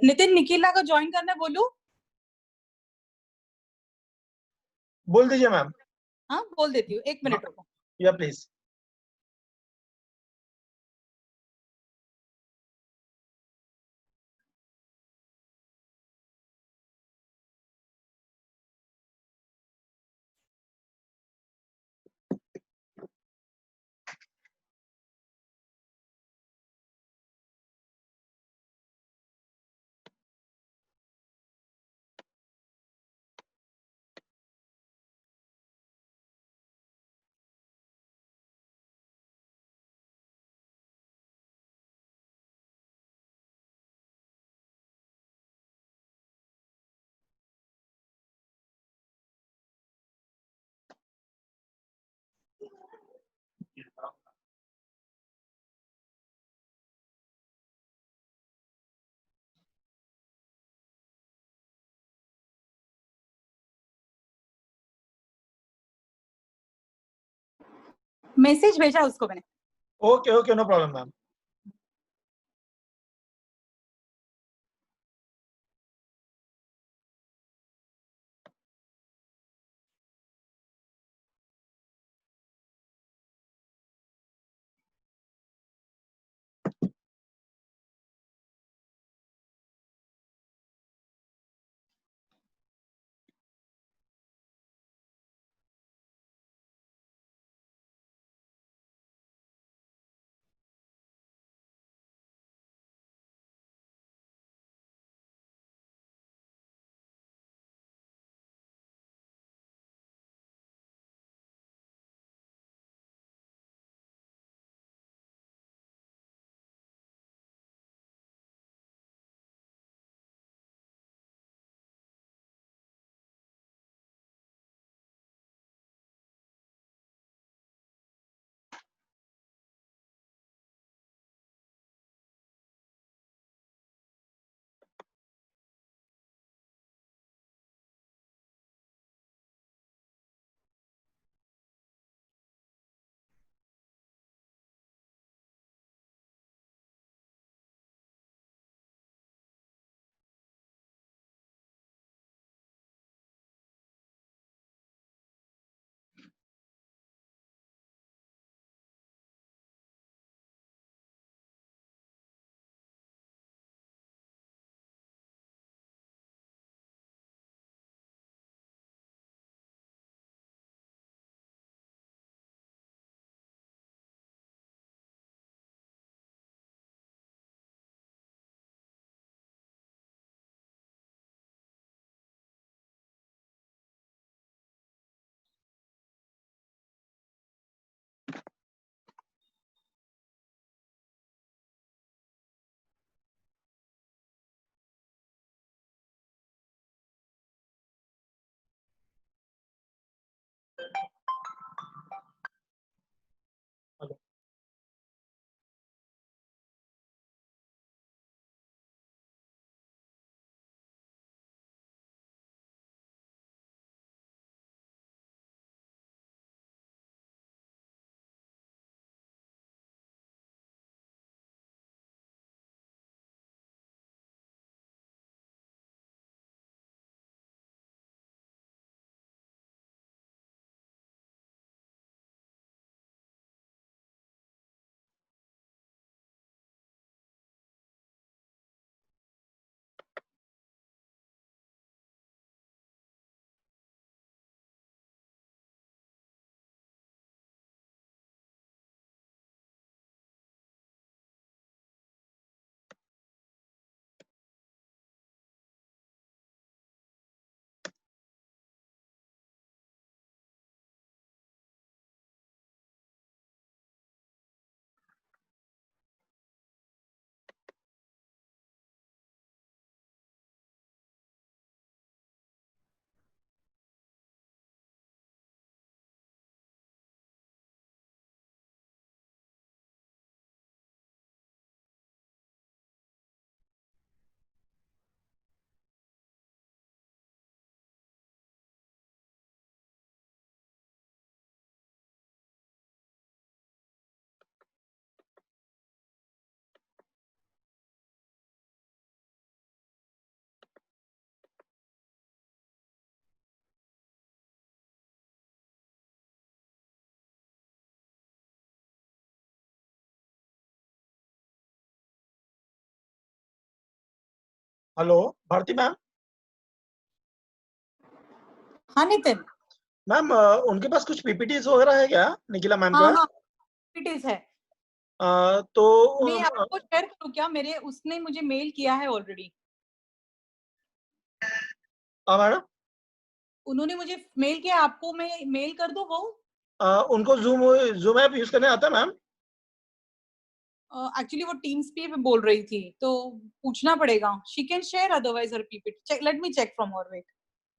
नितिन निखिला को ज्वाइन करने बोलूं? बोल दीजिए मैम। हाँ बोल देती हूँ, 1 मिनट रुको। या प्लीज। मैसेज भेजा उसको मैंने। Okay okay, no problem ma'am. Hello Bharti ma'am. हाँ नितिन। मैम उनके पास कुछ पीपीटीज वगैरह है क्या, निखिला मैम के हाँ पास? हाँ, इट इज है। तो मैं आपको शेयर करूँ क्या? मेरे उसने मुझे मेल किया है ऑलरेडी। मैडम उन्होंने मुझे मेल किया, आपको मैं मेल कर दूं वो? उनको जूम जूम ऐप यूज करने आता है मैम? एक्चुअली वो टीम्स पे बोल रही थी, तो पूछना पड़ेगा। She can share otherwise her PPT. Let me check from her. Wait.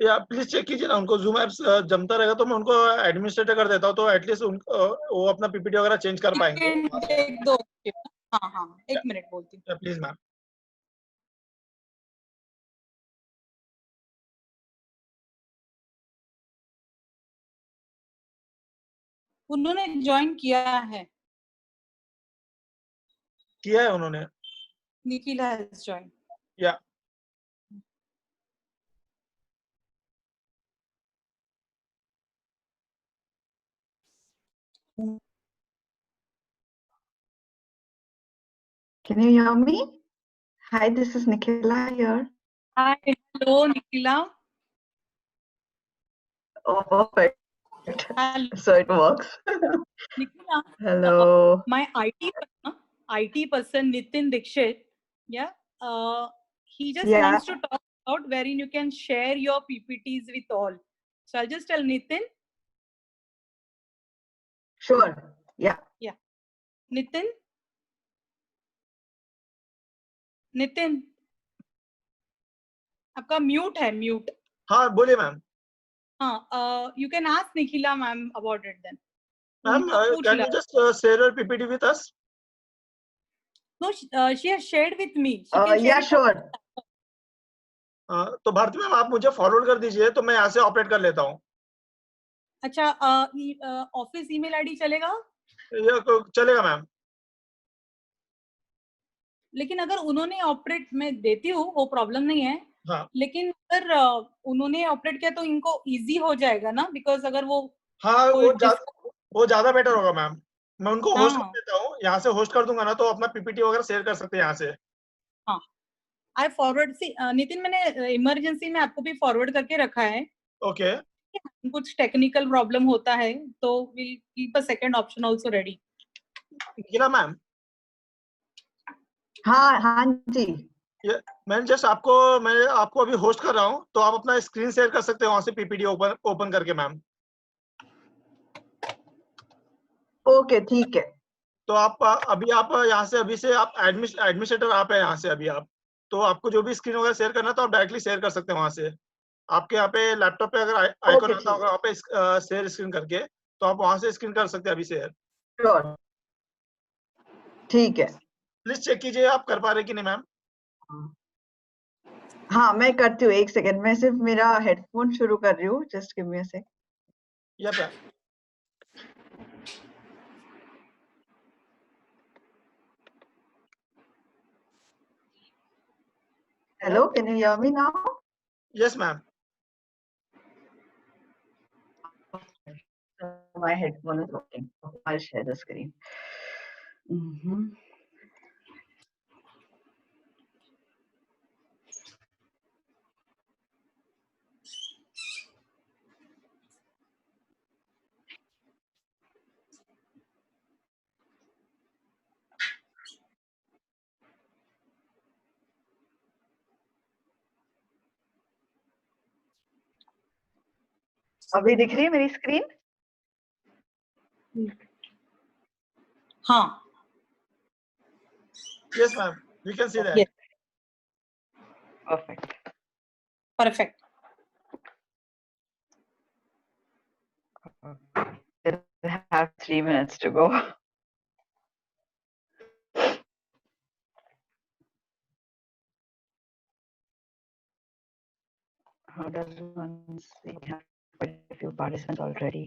या प्लीज चेक कीजिए ना, उनको जूम ऐप जमता रहेगा तो मैं उनको एडमिनिस्ट्रेटर कर देता हूँ, तो एटलीस्ट वो अपना पीपीटी वगैरह चेंज कर पाएंगे। टेक दो। हाँ हाँ, एक मिनट बोलती हूँ। Please ma'am. उन्होंने ज्वाइन किया है। किया है उन्होंने? Nikhila has join. या Can you hear me? Hi, this is Nikhila here. Hi, hello Nikhila. Oh, perfect. Hello So it works. Nikhila. Hello. My IT person Nitin Dixit. Yeah. He just Yeah, wants to talk about wherein you can share your PPTs with all. So I'll just tell Nitin. sure. Yeah. Yeah. Nitin. Nitin, आपका mute है, mute. हाँ बोलिए ma'am. हाँ, you can ask Nikhila ma'am about it then. Ma'am उनको पूछ कैन ला। You just share your PPT with us? No, she has shared with me. She can share Yeah, it. sure. तो भारती मैम आप मुझे फॉरवर्ड कर दीजिए तो मैं यहाँ से ऑपरेट कर लेता हूँ। अच्छा, ऑफिस ईमेल आईडी चलेगा? चलेगा मैम। लेकिन अगर उन्होंने ऑपरेट, मैं देती हूँ, वो प्रॉब्लम नहीं है। हाँ लेकिन अगर उन्होंने ऑपरेट किया तो इनको इजी हो जाएगा ना, बिकॉज अगर वो हाँ कोई वो ज्यादा बेटर होगा मैम। मैं उनको होस्ट कर हाँ देता हूँ, यहाँ से होस्ट कर दूंगा ना तो अपना पीपीटी वगैरह शेयर कर सकते हैं यहाँ से। हाँ, आई फॉरवर्ड सी नितिन, मैंने इमरजेंसी में आपको भी फॉरवर्ड करके रखा है। ओके। कुछ टेक्निकल प्रॉब्लम होता है तो will keep a second option also ready. Nikhila ma'am, हाँ जी। मैं आपको अभी होस्ट कर रहा हूँ, तो आप अपना स्क्रीन शेयर कर सकते हो वहां से पीपीटी ओपन करके मैम। ओके, ठीक है। तो आप यहाँ से अभी से आप एडमिनिस्ट्रेटर आप है यहाँ से अभी आप, तो आपको जो भी स्क्रीन वगैरह शेयर करना तो आप डायरेक्टली शेयर कर सकते हैं वहां से। आपके यहाँ पे लैपटॉप पे अगर आइकॉन ओके, आता होगा वहाँ पे शेयर स्क्रीन करके, तो आप वहां से स्क्रीन कर सकते हैं अभी शेयर। श्योर। ठीक है। प्लीज चेक कीजिए आप कर पा रहे कि नहीं मैम। हाँ, मैं करती हूँ, एक सेकेंड। मैं सिर्फ मेरा हेडफोन शुरू कर रही हूँ। जस्ट गिव मी अ सेक। या ma'am. Hello, can you hear me now? Yes ma'am. My headphone is working. I'll share the screen. अभी दिख रही है मेरी स्क्रीन? हाँ, yes ma'am, we can see that. yes, perfect. perfect. Still have 3 minutes to go. How does one see? We have quite a few participants already.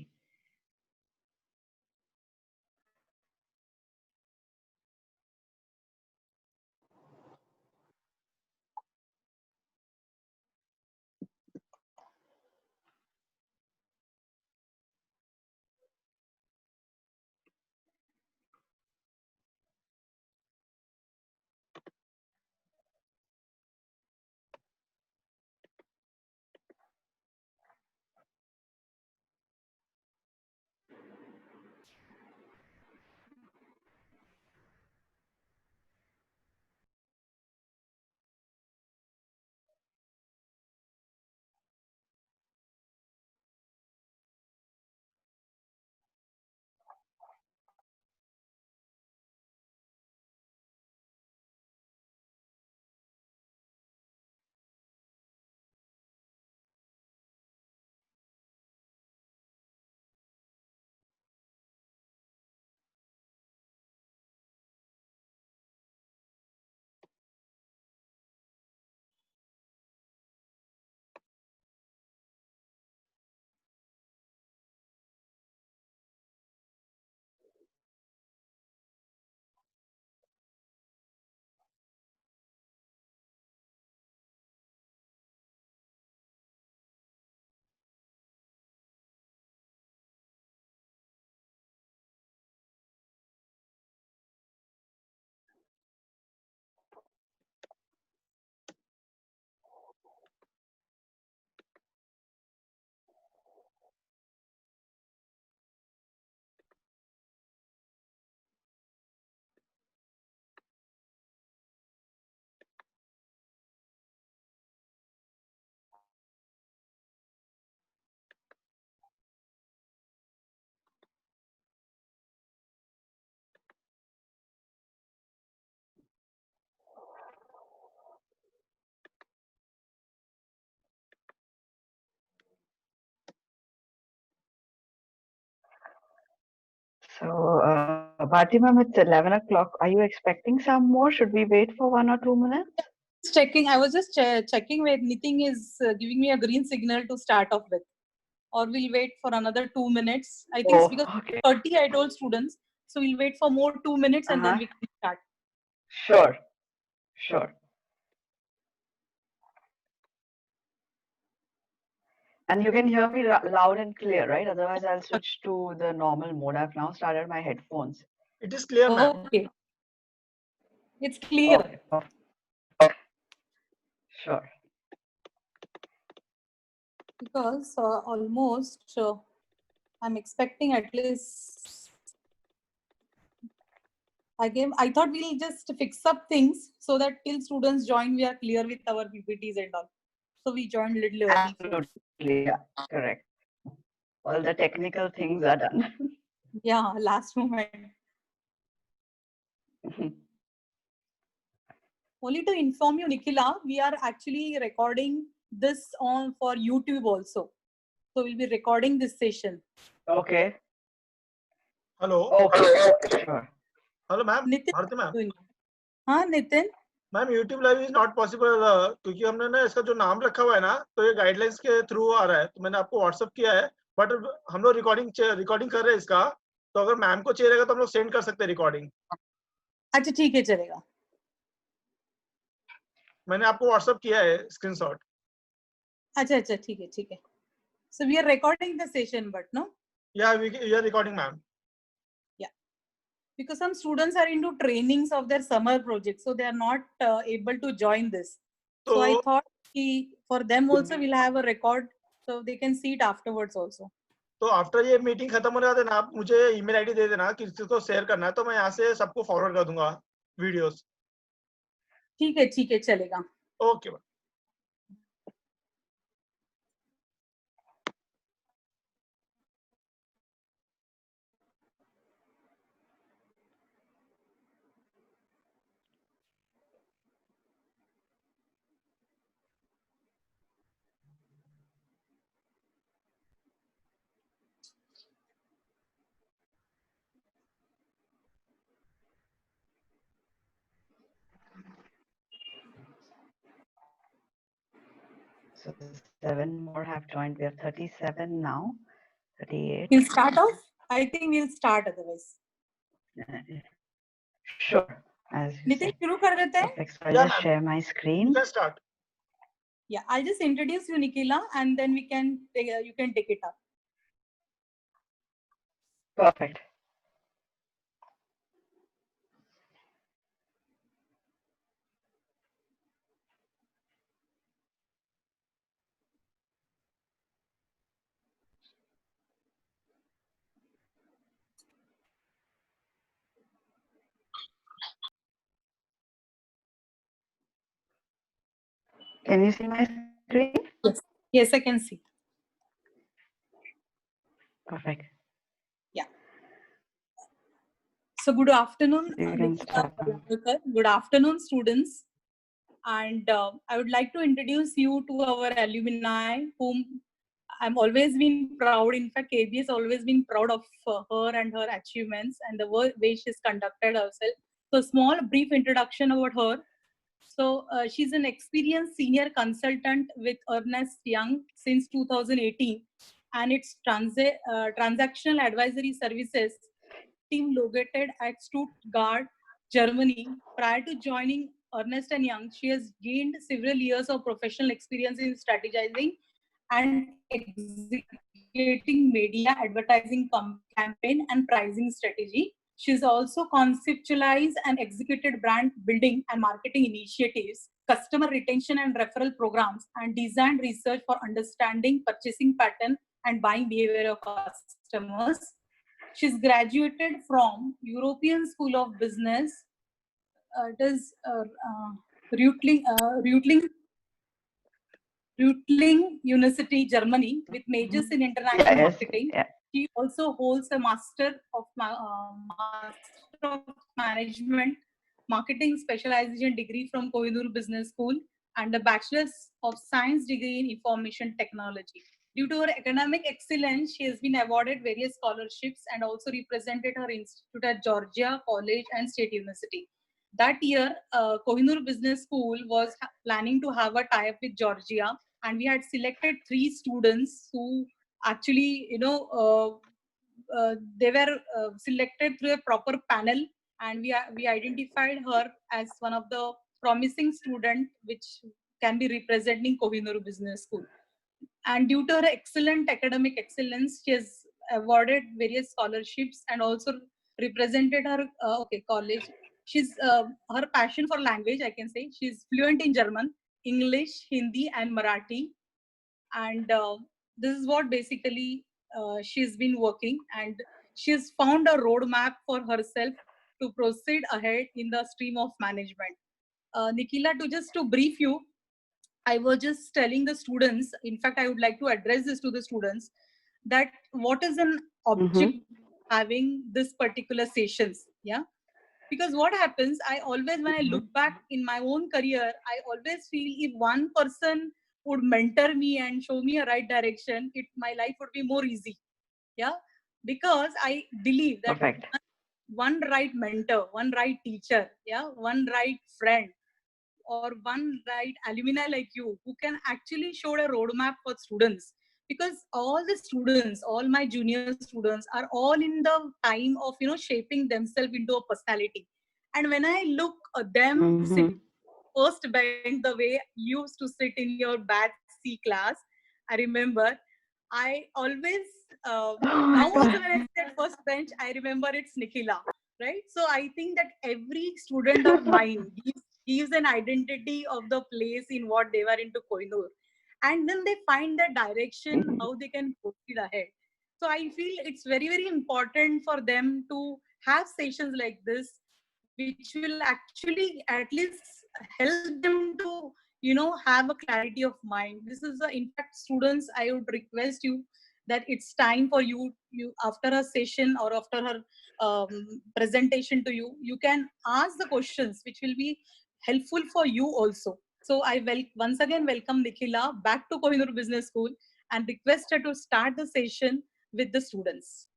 So, Bharti ma'am, it's 11 o'clock. Are you expecting some more? Should we wait for 1 or 2 minutes? Checking. I was just checking where Nitin is giving me a green signal to start off with, or we'll wait for another 2 minutes. I think it's because Okay. 30 I told students, so we'll wait for more 2 minutes and then we can start. Sure, sure. And you can hear me loud and clear, right? Otherwise, I'll switch to the normal mode. I've now started my headphones. It is clear, ma'am. Okay. It's clear. Okay. Sure. Because almost I'm expecting at least I thought we'll just fix up things so that till students join we are clear with our PPTs and all. So we joined little early. Absolutely, yeah, correct. All the technical things are done. Yeah, last moment. Only to inform you, Nikhila, we are actually recording this on for YouTube also. So we'll be recording this session. Okay. Hello. Okay, sure. Hello, ma'am. Nitin, Bharti ma'am. हाँ Nitin. Ma'am YouTube live is not possible क्योंकि हमने ना इसका जो नाम रखा हुआ है ना तो ये गाइडलाइंस के थ्रू आ रहा है, तो मैंने आपको व्हाट्सअप किया है, बट हम लोग रिकॉर्डिंग कर रहे हैं इसका, तो अगर मैम को चाहिए रहेगा तो हम लोग सेंड कर सकते हैं रिकॉर्डिंग। अच्छा ठीक है, चलेगा। मैंने आपको व्हाट्सअप किया है स्क्रीनशॉट। अच्छा अच्छा ठीक है ठीक है। So we are recording the session, but no? Yeah, we are recording, ma'am. Yeah, because some students are into trainings of their summer project, so they are not able to join this. So I thought for them also we'll have a record, so they can see it afterwards also. तो after ये meeting खत्म होने बाद आप मुझे email ID दे देना किसको share करना है, तो मैं यहाँ से सबको फॉरवर्ड कर दूंगा वीडियोस। ठीक है चलेगा। Okay. So 7 more have joined. We have 37 now. 38. We'll start off. I think we'll start otherwise. Sure. As you Nitin, say. शुरू कर देते हैं? Perfect. So I'll just share my screen. Let's start. Yeah, I'll just introduce you, Nikhila, and then you can take it up. Perfect. Can you see my screen? Yes, yes, I can see. Perfect. Yeah. So good afternoon, Nikhila Walawalkar. Good afternoon, students. And I would like to introduce you to our alumni, whom I'm always been proud. In fact, KB has always been proud of her and her achievements and the way she's conducted herself. So, small brief introduction about her. So, she's an experienced senior consultant with Ernst Young since 2018, and its transactional advisory services team located at Stuttgart, Germany. Prior to joining Ernst & Young, she has gained several years of professional experience in strategizing and executing media, advertising campaign, and pricing strategy. She's also conceptualized and executed brand building and marketing initiatives, customer retention and referral programs, and designed research for understanding purchasing pattern and buying behavior of customers. She's graduated from European School of Business. It is Rutling University, Germany, with majors in international marketing. Yeah. She also holds a Master of Management Marketing Specialization degree from Kohinoor Business School and a Bachelor's of Science degree in Information Technology. Due to her academic excellence, she has been awarded various scholarships and also represented her institute at Georgia College and State University. That year, Kohinoor Business School was planning to have a tie-up with Georgia, and we had selected 3 students who actually, they were selected through a proper panel, and we identified her as one of the promising student which can be representing Kohinoor Business School. And due to her excellent academic excellence, she has awarded various scholarships and also represented her college. She's her passion for language, I can say. She's fluent in German, English, Hindi, and Marathi. And this is what basically she's been working, and she's found a roadmap for herself to proceed ahead in the stream of management. Nikhila, to brief you, I was just telling the students, in fact, I would like to address this to the students, that what is an object having this particular sessions. Yeah. Because what happens, I always, when I look back in my own career, I always feel if one person would mentor me and show me a right direction, my life would be more easy. Yeah. Because I believe that one right mentor, one right teacher, yeah, one right friend, or one right alumni like you who can actually show a roadmap for students, because all the students, all my junior students are all in the time of shaping themselves into a personality. And when I look at them sitting first bench, the way you used to sit in your batch C class, I remember I always now also when I sit at first bench, I remember it's Nikhila, right? So I think that every student of mine gives an identity of the place in what they were into Kohinoor, and then they find the direction how they can proceed ahead. So I feel it's very, very important for them to have sessions like this, which will actually at least help them to have a clarity of mind. This is in fact, students, I would request you that it's time for you after a session or after her presentation to you, you can ask the questions which will be helpful for you also. So I will once again welcome Nikhila back to Kohinoor Business School and request her to start the session with the students.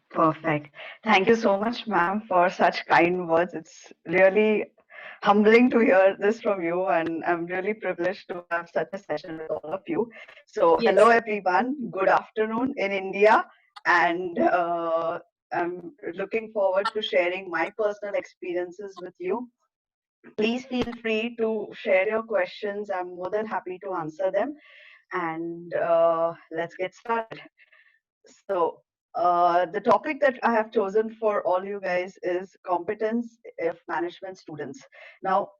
Perfect. Thank you so much, ma'am, for such kind words. It's really humbling to hear this from you, and I'm really privileged to have such a session with all of you. So, Yes. hello, everyone. Good afternoon in India, and I'm looking forward to sharing my personal experiences with you. Please feel free to share your questions. I'm more than happy to answer them. And let's get started. So, the topic that I have chosen for all you guys is competence of management students. Now,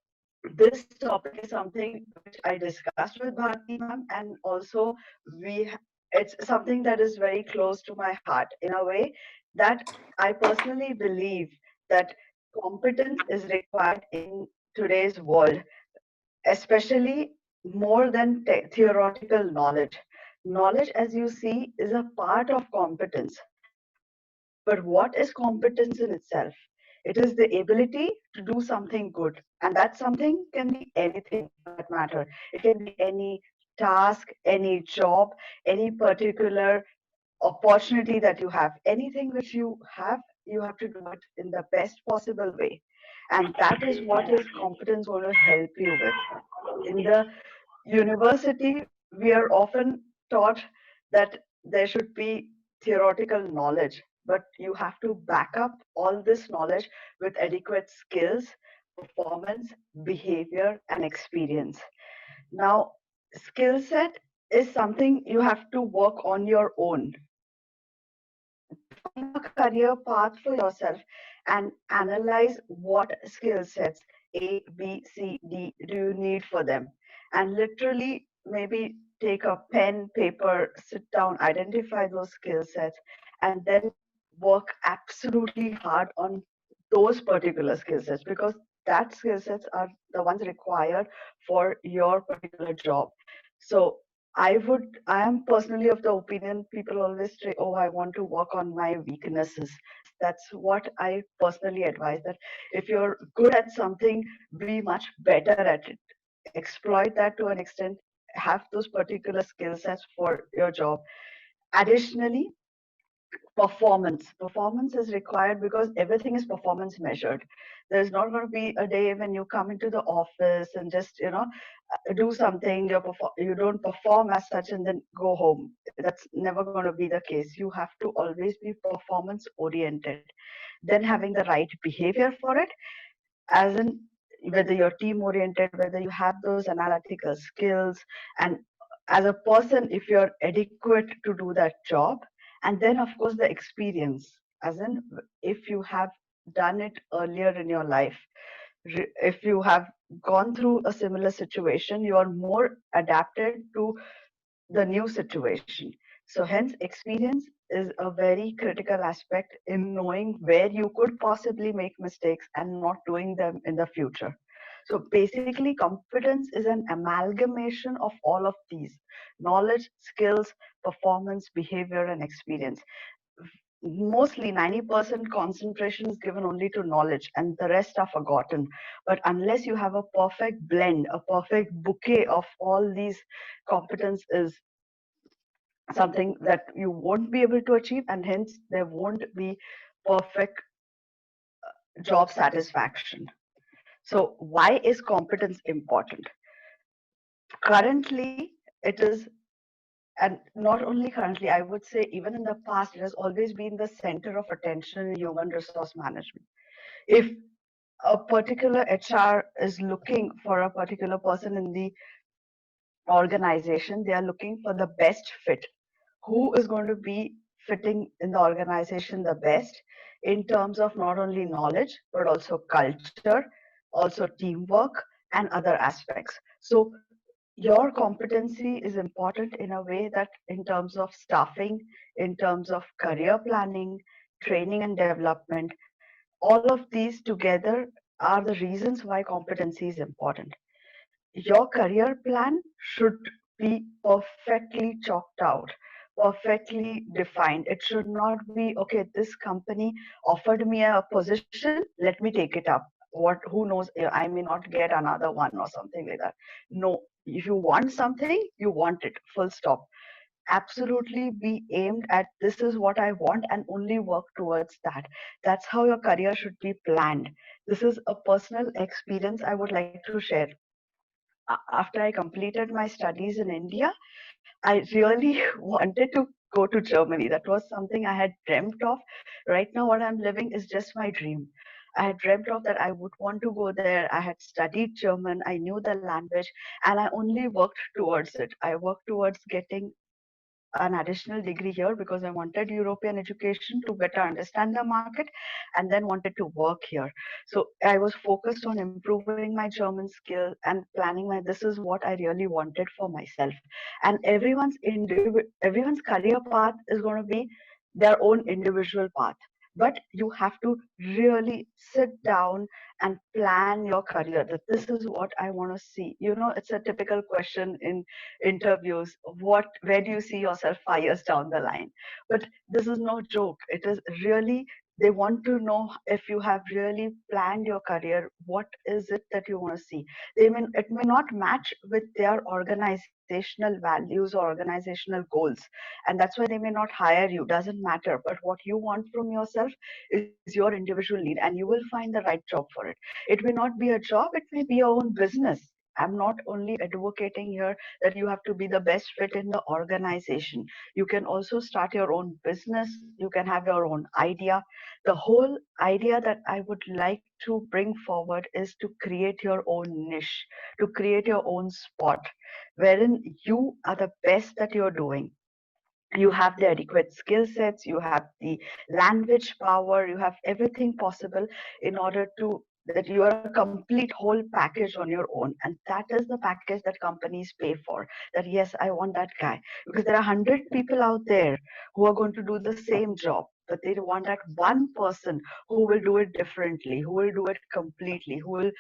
this topic is something which I discussed with Bharti ma'am, and also it's something that is very close to my heart in a way that I personally believe that competence is required in today's world, especially more than theoretical knowledge. Knowledge, as you see, is a part of competence. But what is competence in itself? It is the ability to do something good. And that something can be anything for that matter. It can be any task, any job, any particular opportunity that you have. Anything which you have to do it in the best possible way. And that is what is competence going to help you with. In the university, we are often taught that there should be theoretical knowledge, but you have to back up all this knowledge with adequate skills, performance, behavior, and experience. Now, skill set is something you have to work on your own. Find a career path for yourself and analyze what skill sets A, B, C, D do you need for them. And literally, maybe take a pen, paper, sit down, identify those skill sets, and then work absolutely hard on those particular skill sets because that skill sets are the ones required for your particular job. So I am personally of the opinion people always say, oh, I want to work on my weaknesses. That's what I personally advise, that if you're good at something, be much better at it. exploit that to an extent, have those particular skill sets for your job. Additionally, performance is required because everything is performance measured. There's not going to be a day when you come into the office and just do something, you don't perform as such and then go home. That's never going to be the case. You have to always be performance oriented, then having the right behavior for it, as in whether you're team oriented, whether you have those analytical skills, and as a person, if you're adequate to do that job. And then, of course, the experience, as in if you have done it earlier in your life, if you have gone through a similar situation, you are more adapted to the new situation. So hence experience is a very critical aspect in knowing where you could possibly make mistakes and not doing them in the future. So basically competence is an amalgamation of all of these: knowledge, skills, performance, behavior, and experience. Mostly 90% concentration is given only to knowledge and the rest are forgotten. But unless you have a perfect blend, a perfect bouquet of all these competence, is something that you won't be able to achieve, and hence there won't be perfect job satisfaction. So why is competence important? Currently it is, and not only currently, I would say even in the past, it has always been the center of attention in human resource management. If a particular HR is looking for a particular person in the organization, they are looking for the best fit. Who is going to be fitting in the organization the best in terms of not only knowledge, but also culture, also teamwork, and other aspects. So your competency is important in a way that in terms of staffing, in terms of career planning, training and development, all of these together are the reasons why competency is important. Your career plan should be perfectly chalked out, perfectly defined. It should not be, okay, this company offered me a position, let me take it up. Who knows, I may not get another one or something like that. No, if you want something, you want it, full stop. Absolutely be aimed at, this is what I want, and only work towards that. That's how your career should be planned. This is a personal experience I would like to share. After I completed my studies in India, I really wanted to go to Germany. That was something I had dreamt of. Right now, what I'm living is just my dream. I had dreamt of that I would want to go there. I had studied German, I knew the language, and I only worked towards it. I worked towards getting an additional degree here because I wanted European education to better understand the market, and then wanted to work here. So I was focused on improving my German skill and planning my, this is what I really wanted for myself. And everyone's career path is going to be their own individual path. But you have to really sit down and plan your career, that this is what I want to see. It's a typical question in interviews: where do you see yourself 5 years down the line? But this is no joke. It is really, they want to know if you have really planned your career, what is it that you want to see. It may not match with their organizational values or organizational goals, and that's why they may not hire you. Doesn't matter, but what you want from yourself is your individual need, and you will find the right job for it. It may not be a job, it may be your own business. I'm not only advocating here that you have to be the best fit in the organization. You can also start your own business. You can have your own idea. The whole idea that I would like to bring forward is to create your own niche, to create your own spot wherein you are the best that you're doing. You have the adequate skill sets, you have the language power, you have everything possible in order to, that you are a complete whole package on your own. And that is the package that companies pay for. That yes, I want that guy, because there are 100 people out there who are going to do the same job, but they want that one person who will do it differently, who will do it completely, who will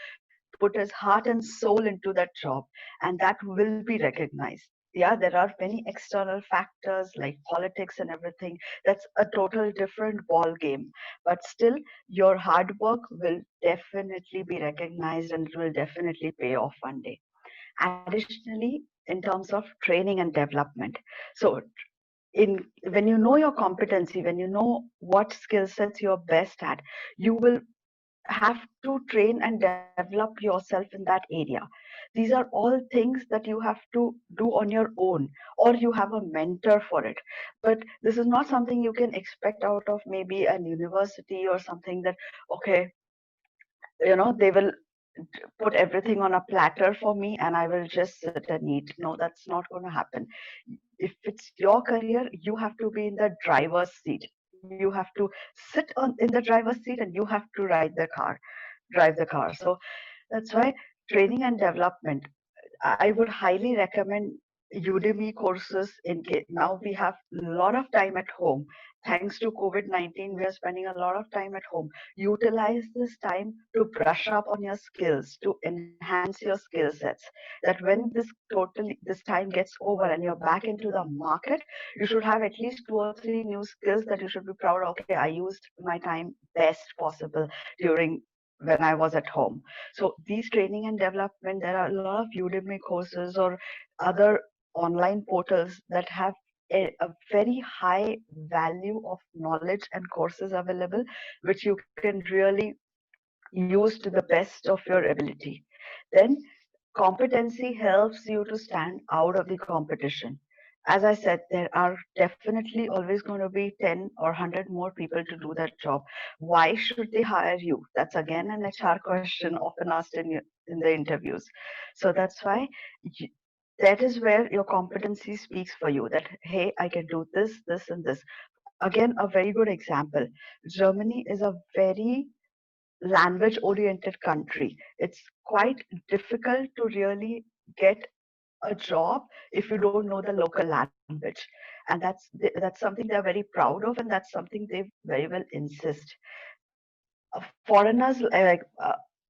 put his heart and soul into that job, and that will be recognized. Yeah, there are many external factors like politics and everything. That's a total different ball game. But still, your hard work will definitely be recognized and it will definitely pay off one day. Additionally, in terms of training and development. So when you know your competency, when you know what skill sets you're best at, you will have to train and develop yourself in that area. These are all things that you have to do on your own, or you have a mentor for it. But this is not something you can expect out of maybe an university or something that, okay, they will put everything on a platter for me and I will just sit and eat. No, that's not going to happen. If it's your career, you have to be in the driver's seat. You have to sit in the driver's seat and you have to drive the car. So that's why training and development, I would highly recommend Udemy courses. In case now we have a lot of time at home. Thanks to COVID-19, we are spending a lot of time at home. Utilize this time to brush up on your skills, to enhance your skill sets. That when this time gets over and you're back into the market, you should have at least 2 or 3 new skills that you should be proud of. Okay, I used my time best possible during when I was at home. So these training and development, there are a lot of Udemy courses or other online portals that have a very high value of knowledge and courses available, which you can really use to the best of your ability. Then competency helps you to stand out of the competition. As I said, there are definitely always going to be 10 or 100 more people to do that job. Why should they hire you? That's again an HR question often asked in the interviews. So that's why you, that is where your competency speaks for you, that, hey, I can do this, this, and this. Again, a very good example. Germany is a very language oriented country. It's quite difficult to really get a job if you don't know the local language, and that's something they're very proud of, and that's something they very well insist. Foreigners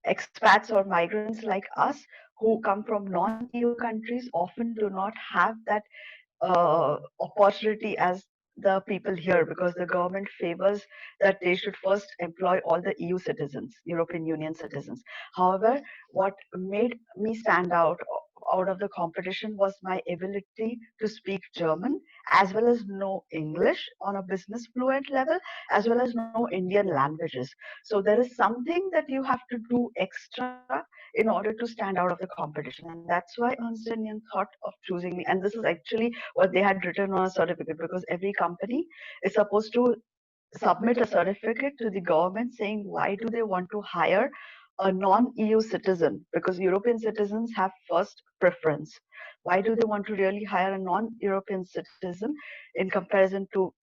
expats or migrants like us who come from non-EU countries often do not have that opportunity as the people here, because the government favors that they should first employ all the EU citizens, European Union citizens. However, what made me stand out of the competition was my ability to speak German as well as know English on a business fluent level, as well as know Indian languages. So there is something that you have to do extra in order to stand out of the competition. And that's why Ernst & Young thought of choosing me. And this is actually what they had written on a certificate, because every company is supposed to submit a certificate to the government saying why do they want to hire a non-EU citizen, because European citizens have first preference. Why do they want to really hire a non-European citizen in comparison to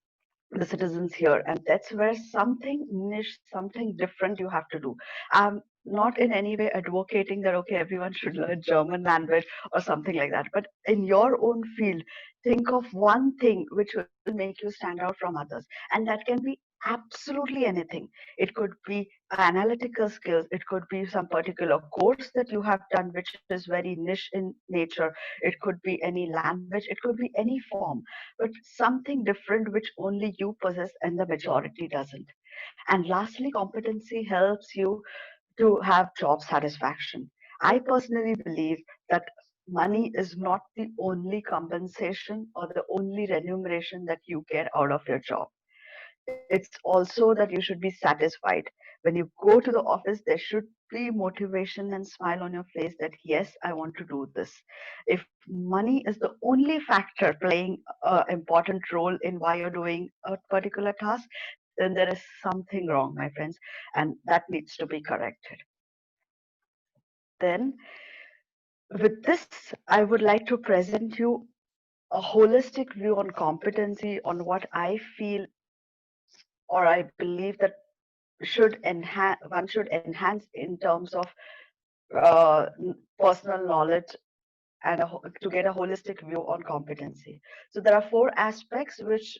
the citizens here? And that's where something niche, something different you have to do. I'm not in any way advocating that okay, everyone should learn German language or something like that, but in your own field, think of one thing which will make you stand out from others. And that can be absolutely anything. It could be analytical skills, it could be some particular course that you have done which is very niche in nature, it could be any language, it could be any form, but something different which only you possess and the majority doesn't. And lastly, competency helps you to have job satisfaction. I personally believe that money is not the only compensation or the only remuneration that you get out of your job. It's also that you should be satisfied. When you go to the office, there should be motivation and smile on your face that, yes, I want to do this. If money is the only factor playing an important role in why you're doing a particular task, then there is something wrong, my friends, and that needs to be corrected. Then, with this, I would like to present you a holistic view on competency, on what I feel or I believe that one should enhance in terms of personal knowledge and to get a holistic view on competency. So there are 4 aspects which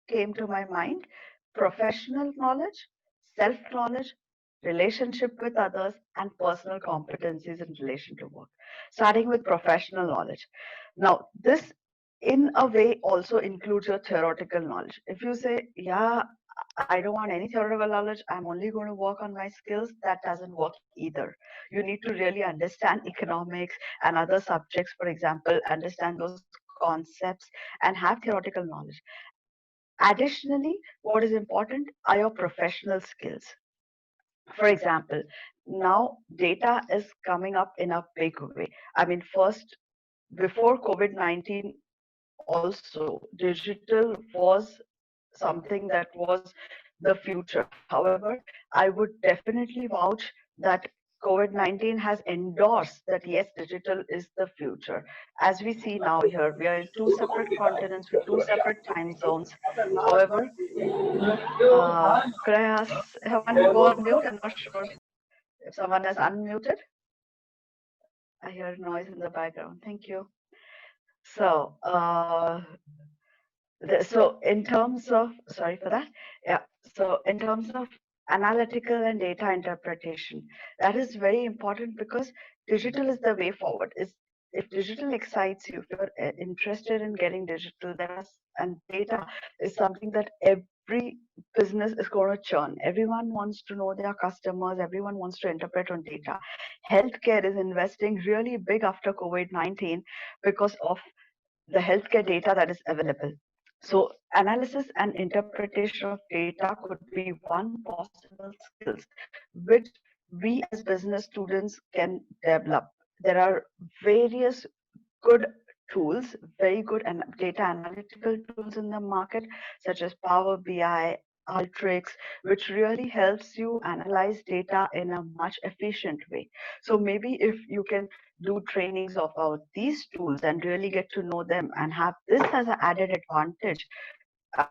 came to my mind: professional knowledge, self-knowledge, relationship with others, and personal competencies in relation to work. Starting with professional knowledge. Now, this in a way also includes your theoretical knowledge. If you say, yeah, I don't want any theoretical knowledge. I'm only going to work on my skills. That doesn't work either. You need to really understand economics and other subjects, for example, understand those concepts and have theoretical knowledge. Additionally, what is important are your professional skills. For example, now data is coming up in a big way. I mean, first, before COVID-19, also, digital was something that was the future. However, I would definitely vouch that COVID-19 has endorsed that yes, digital is the future. As we see now here, we are in two separate continents with two separate time zones. However, could I ask someone to go on mute? I'm not sure if someone is unmuted. I hear noise in the background. Thank you. So, so in terms of, sorry for that. Yeah. So in terms of analytical and data interpretation, that is very important because digital is the way forward. Is if digital excites you, if you're interested in getting digital, and data is something that every business is going to churn. Everyone wants to know their customers. Everyone wants to interpret on data. Healthcare is investing really big after COVID-19 because of the healthcare data that is available. So analysis and interpretation of data could be one possible skills which we as business students can develop. There are various good tools, very good and data analytical tools in the market, such as Power BI, Ultrix, which really helps you analyze data in a much efficient way. So maybe if you can do trainings about these tools and really get to know them and have this as an added advantage,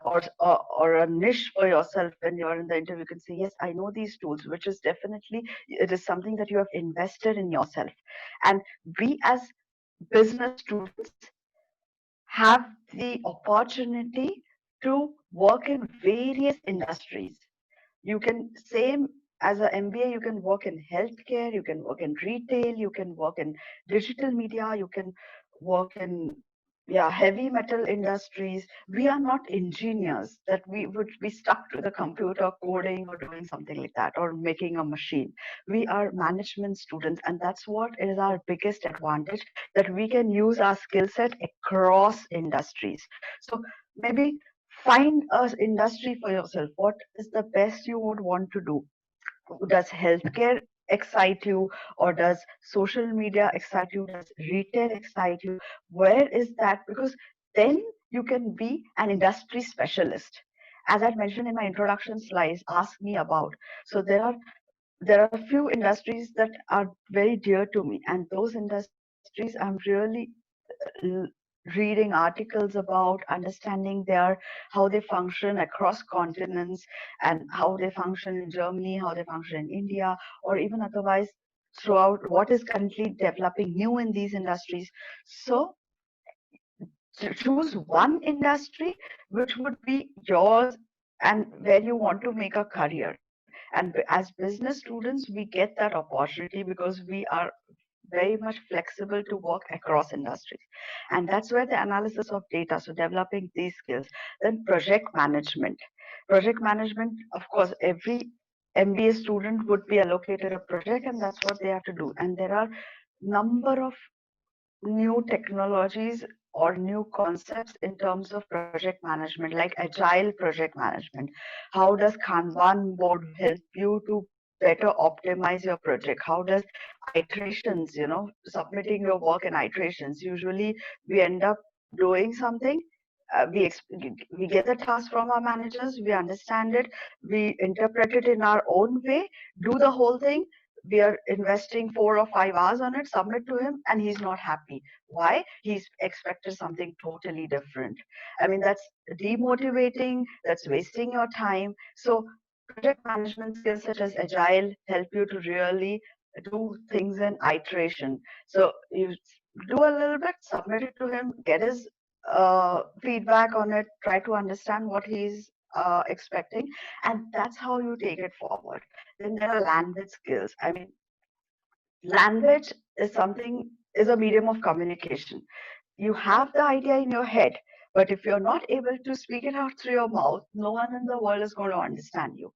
or a niche for yourself when you're in the interview, you can say, yes, I know these tools, which is definitely, it is something that you have invested in yourself. And we as business students have the opportunity to work in various industries. You can, same as an MBA, you can work in healthcare, you can work in retail, you can work in digital media, you can work in, yeah, heavy metal industries. We are not engineers that we would be stuck to the computer coding or doing something like that or making a machine. We are management students, and that's what is our biggest advantage, that we can use our skill set across industries. So maybe find a industry for yourself. What is the best you would want to do? Does healthcare excite you, or does social media excite you? Does retail excite you? Where is that? Because then you can be an industry specialist. As I mentioned in my introduction slides, ask me about. So there are a few industries that are very dear to me, and those industries I'm really reading articles about, understanding how they function across continents, and how they function in Germany, how they function in India, or even otherwise throughout what is currently developing new in these industries. So choose one industry which would be yours and where you want to make a career. And as business students, we get that opportunity because we are very much flexible to work across industries. And that's where the analysis of data, so developing these skills. Then project management. Project management, of course, every MBA student would be allocated a project, and that's what they have to do. And there are number of new technologies or new concepts in terms of project management, like agile project management. How does Kanban board help you to better optimize your project? How does iterations, submitting your work in iterations? Usually we end up doing something. We get the task from our managers, we understand it, we interpret it in our own way, do the whole thing. We are investing 4 or 5 hours on it, submit to him, and he's not happy. Why? He's expected something totally different. I mean, that's demotivating, that's wasting your time. So project management skills such as agile help you to really do things in iteration. So you do a little bit, submit it to him, get his feedback on it, try to understand what he's expecting, and that's how you take it forward. Then there are language skills. I mean, language is a medium of communication. You have the idea in your head, But if you're not able to speak it out through your mouth, no one in the world is going to understand you.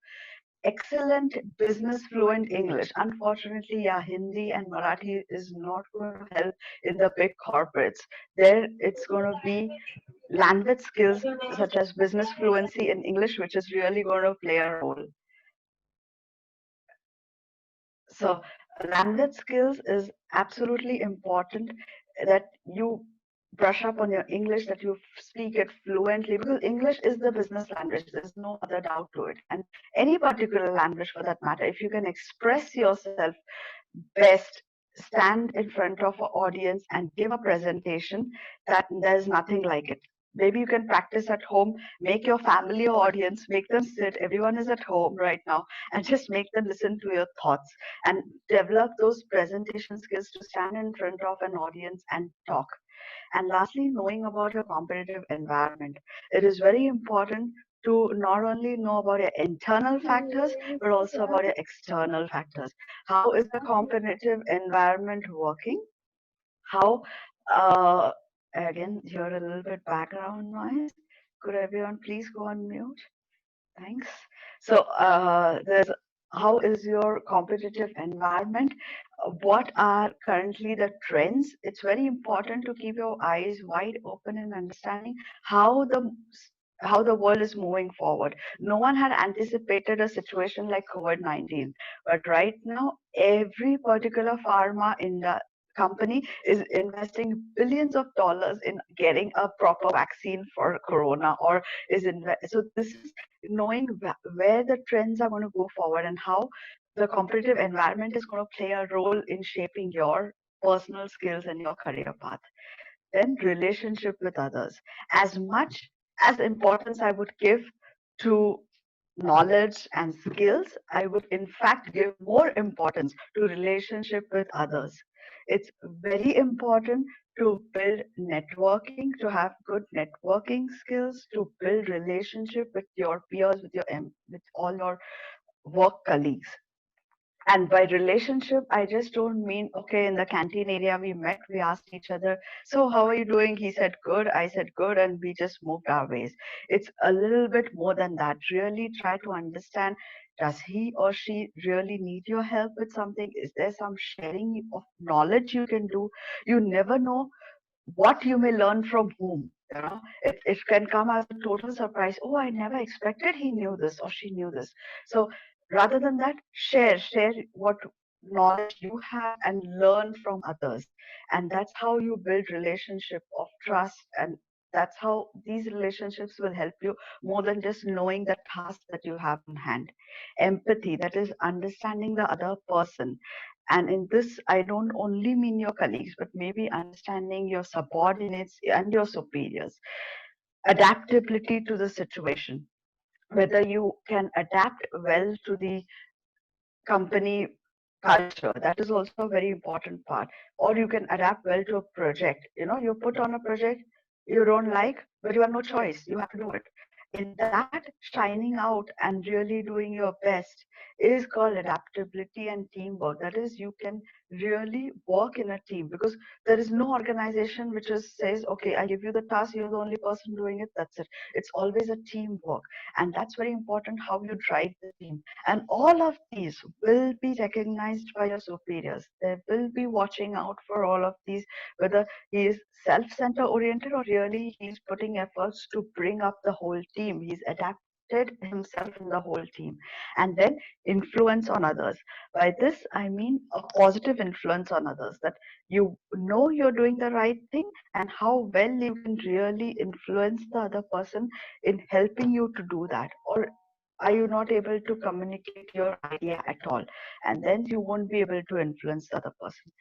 Excellent business fluent English. Unfortunately, yeah, Hindi and Marathi is not going to help in the big corporates. There, it's going to be language skills such as business fluency in English, which is really going to play a role. So language skills is absolutely important, that you brush up on your English, that you speak it fluently, because English is the business language. There's no other doubt to it. And any particular language for that matter, if you can express yourself best, stand in front of an audience and give a presentation, that there's nothing like it. Maybe you can practice at home, make your family your audience, make them sit, everyone is at home right now, and just make them listen to your thoughts and develop those presentation skills to stand in front of an audience and talk. And lastly, knowing about your competitive environment. It is very important to not only know about your internal factors, but also about your external factors. How is the competitive environment working? How, again, hear a little bit background noise. Could everyone please go on mute? Thanks. So there's how is your competitive environment? What are currently the trends? It's very important to keep your eyes wide open in understanding how the world is moving forward. No one had anticipated a situation like COVID-19, but right now every particular pharma in the company is investing billions of dollars in getting a proper vaccine for corona, or so this is knowing where the trends are going to go forward and how the competitive environment is going to play a role in shaping your personal skills and your career path. Then relationship with others. As much as importance I would give to knowledge and skills, I would in fact give more importance to relationship with others. It's very important to build networking, to have good networking skills, to build relationship with your peers, with all your work colleagues. And by relationship, I just don't mean, okay, in the canteen area we met, we asked each other, so how are you doing? He said good, I said good, and we just moved our ways. It's a little bit more than that. Really try to understand, does he or she really need your help with something? Is there some sharing of knowledge you can do? You never know what you may learn from whom. It can come as a total surprise. Oh, I never expected he knew this or she knew this. So rather than that, share what knowledge you have and learn from others. And that's how you build relationship of trust, and that's how these relationships will help you more than just knowing the task that you have in hand. Empathy, that is understanding the other person. And in this, I don't only mean your colleagues, but maybe understanding your subordinates and your superiors. Adaptability to the situation, whether you can adapt well to the company culture. That is also a very important part. Or you can adapt well to a project. You put on a project you don't like, but you have no choice. You have to do it. In that, shining out and really doing your best is called adaptability and teamwork. That is, you can really work in a team, because there is no organization which says, okay, I give you the task, you're the only person doing it, that's it. It's always a teamwork. And that's very important, how you drive the team. And all of these will be recognized by your superiors. They will be watching out for all of these, whether he is self-center oriented or really he's putting efforts to bring up the whole team. He's adapted himself in the whole team. And then influence on others. By this, I mean a positive influence on others, that you know you're doing the right thing and how well you can really influence the other person in helping you to do that. Or are you not able to communicate your idea at all? And then you won't be able to influence the other person.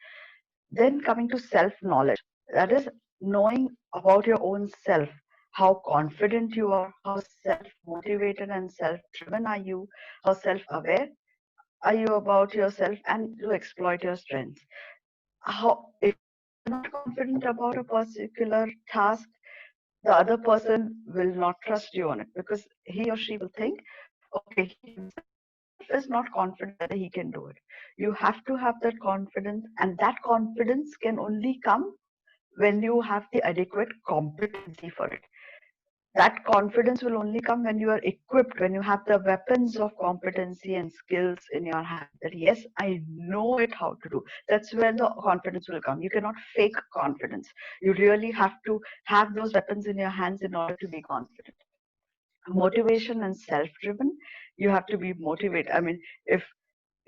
Then coming to self-knowledge, that is knowing about your own self, how confident you are, how self-motivated and self-driven are you, how self-aware are you about yourself, and to exploit your strengths. How, if you're not confident about a particular task, the other person will not trust you on it, because he or she will think, okay, he himself is not confident that he can do it. You have to have that confidence, and that confidence can only come when you have the adequate competency for it. that confidence will only come when you are equipped, when you have the weapons of competency and skills in your hand. That yes, I know it how to do. That's where the confidence will come. You cannot fake confidence. You really have to have those weapons in your hands in order to be confident. Motivation and self-driven, you have to be motivated. I mean, if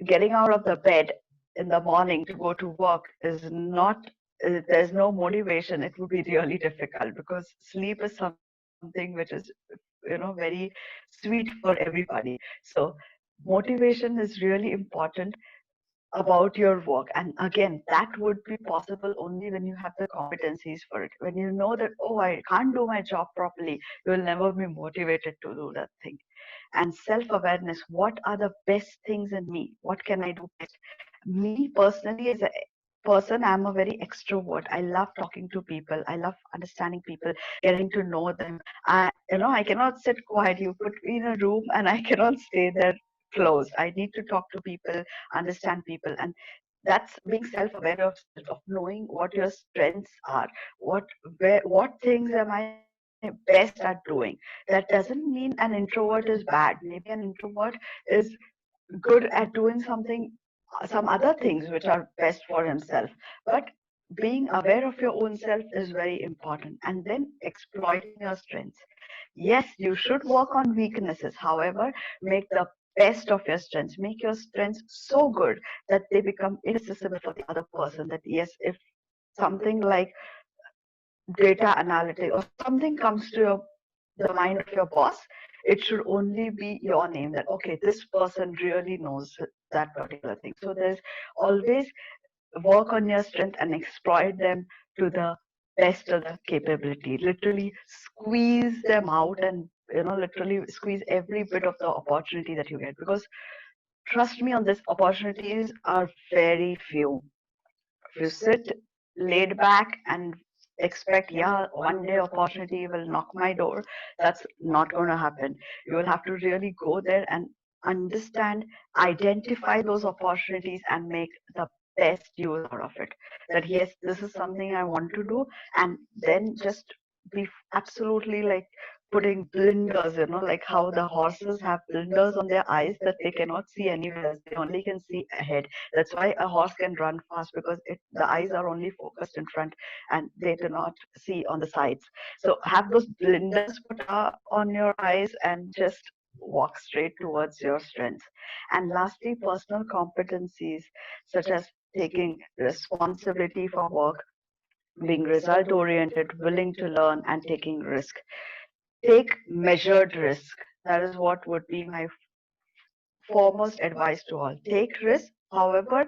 getting out of the bed in the morning to go to work is not, there's no motivation, it would be really difficult, because sleep is something which is, very sweet for everybody. So motivation is really important about your work. And again, that would be possible only when you have the competencies for it. When you know that, oh, I can't do my job properly, you will never be motivated to do that thing. And self-awareness, what are the best things in me? What can I do best? Me personally, as a person, I'm a very extrovert. I love talking to people. I love understanding people, getting to know them. I cannot sit quiet. You put me in a room and I cannot stay there closed. I need to talk to people, understand people. And that's being self-aware of self, of knowing what your strengths are, what things am I best at doing. That doesn't mean an introvert is bad. Maybe an introvert is good at doing something, some other things which are best for himself. But being aware of your own self is very important, and then exploiting your strengths. Yes, you should work on weaknesses. However, make the best of your strengths. Make your strengths so good that they become inaccessible for the other person. That yes, if something like data analytics or something comes to the mind of your boss, it should only be your name, that okay, this person really knows that particular thing. So there's always work on your strength and exploit them to the best of the capability. Literally squeeze them out, and literally squeeze every bit of the opportunity that you get, because trust me on this, opportunities are very few. If you sit laid back and expect, yeah, one day opportunity will knock my door, that's not going to happen. You will have to really go there and understand, identify those opportunities and make the best use out of it. That yes, this is something I want to do, and then just be absolutely like putting blinders, like how the horses have blinders on their eyes that they cannot see anywhere else. They only can see ahead. That's why a horse can run fast, because the eyes are only focused in front and they do not see on the sides. So have those blinders put on your eyes and just walk straight towards your strengths. And lastly, personal competencies such as taking responsibility for work, being result oriented, willing to learn, and taking risk. Take measured risk. That is what would be my foremost advice to all. Take risk. However,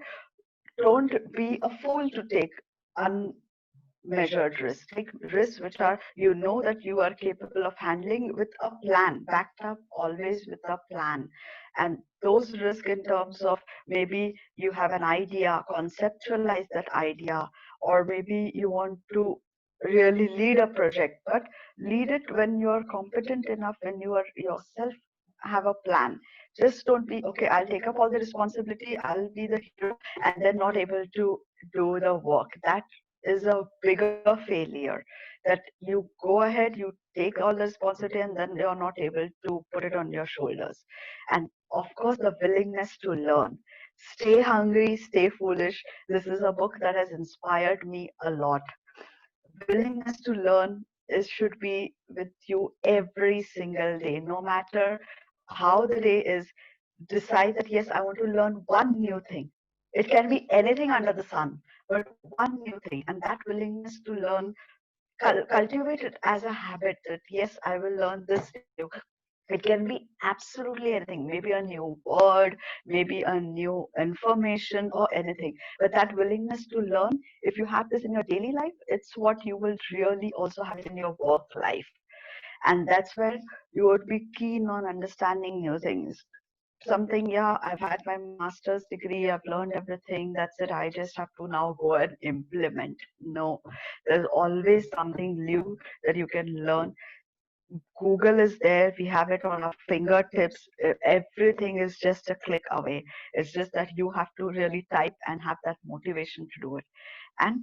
don't be a fool to take unmeasured risks. Take risks which are, that you are capable of handling with a plan, backed up always with a plan. And those risks in terms of, maybe you have an idea, conceptualize that idea, or maybe you want to really lead a project, but lead it when you are competent enough, when you are yourself have a plan. Just don't be, okay, I'll take up all the responsibility, I'll be the hero, and then not able to do the work. That is a bigger failure. That you go ahead, you take all the responsibility, and then you're not able to put it on your shoulders. And of course, the willingness to learn. Stay hungry, stay foolish. This is a book that has inspired me a lot. Willingness to learn should be with you every single day, no matter how the day is. Decide that yes, I want to learn one new thing. It can be anything under the sun, but one new thing. And that willingness to learn, cultivate it as a habit, that yes, I will learn this new. It can be absolutely anything, maybe a new word, maybe a new information, or anything. But that willingness to learn, if you have this in your daily life, it's what you will really also have it in your work life. And that's where you would be keen on understanding new things. Something, yeah, I've had my master's degree, I've learned everything, that's it, I just have to now go and implement. No, there's always something new that you can learn. Google is there, we have it on our fingertips. Everything is just a click away. It's just that you have to really type and have that motivation to do it. And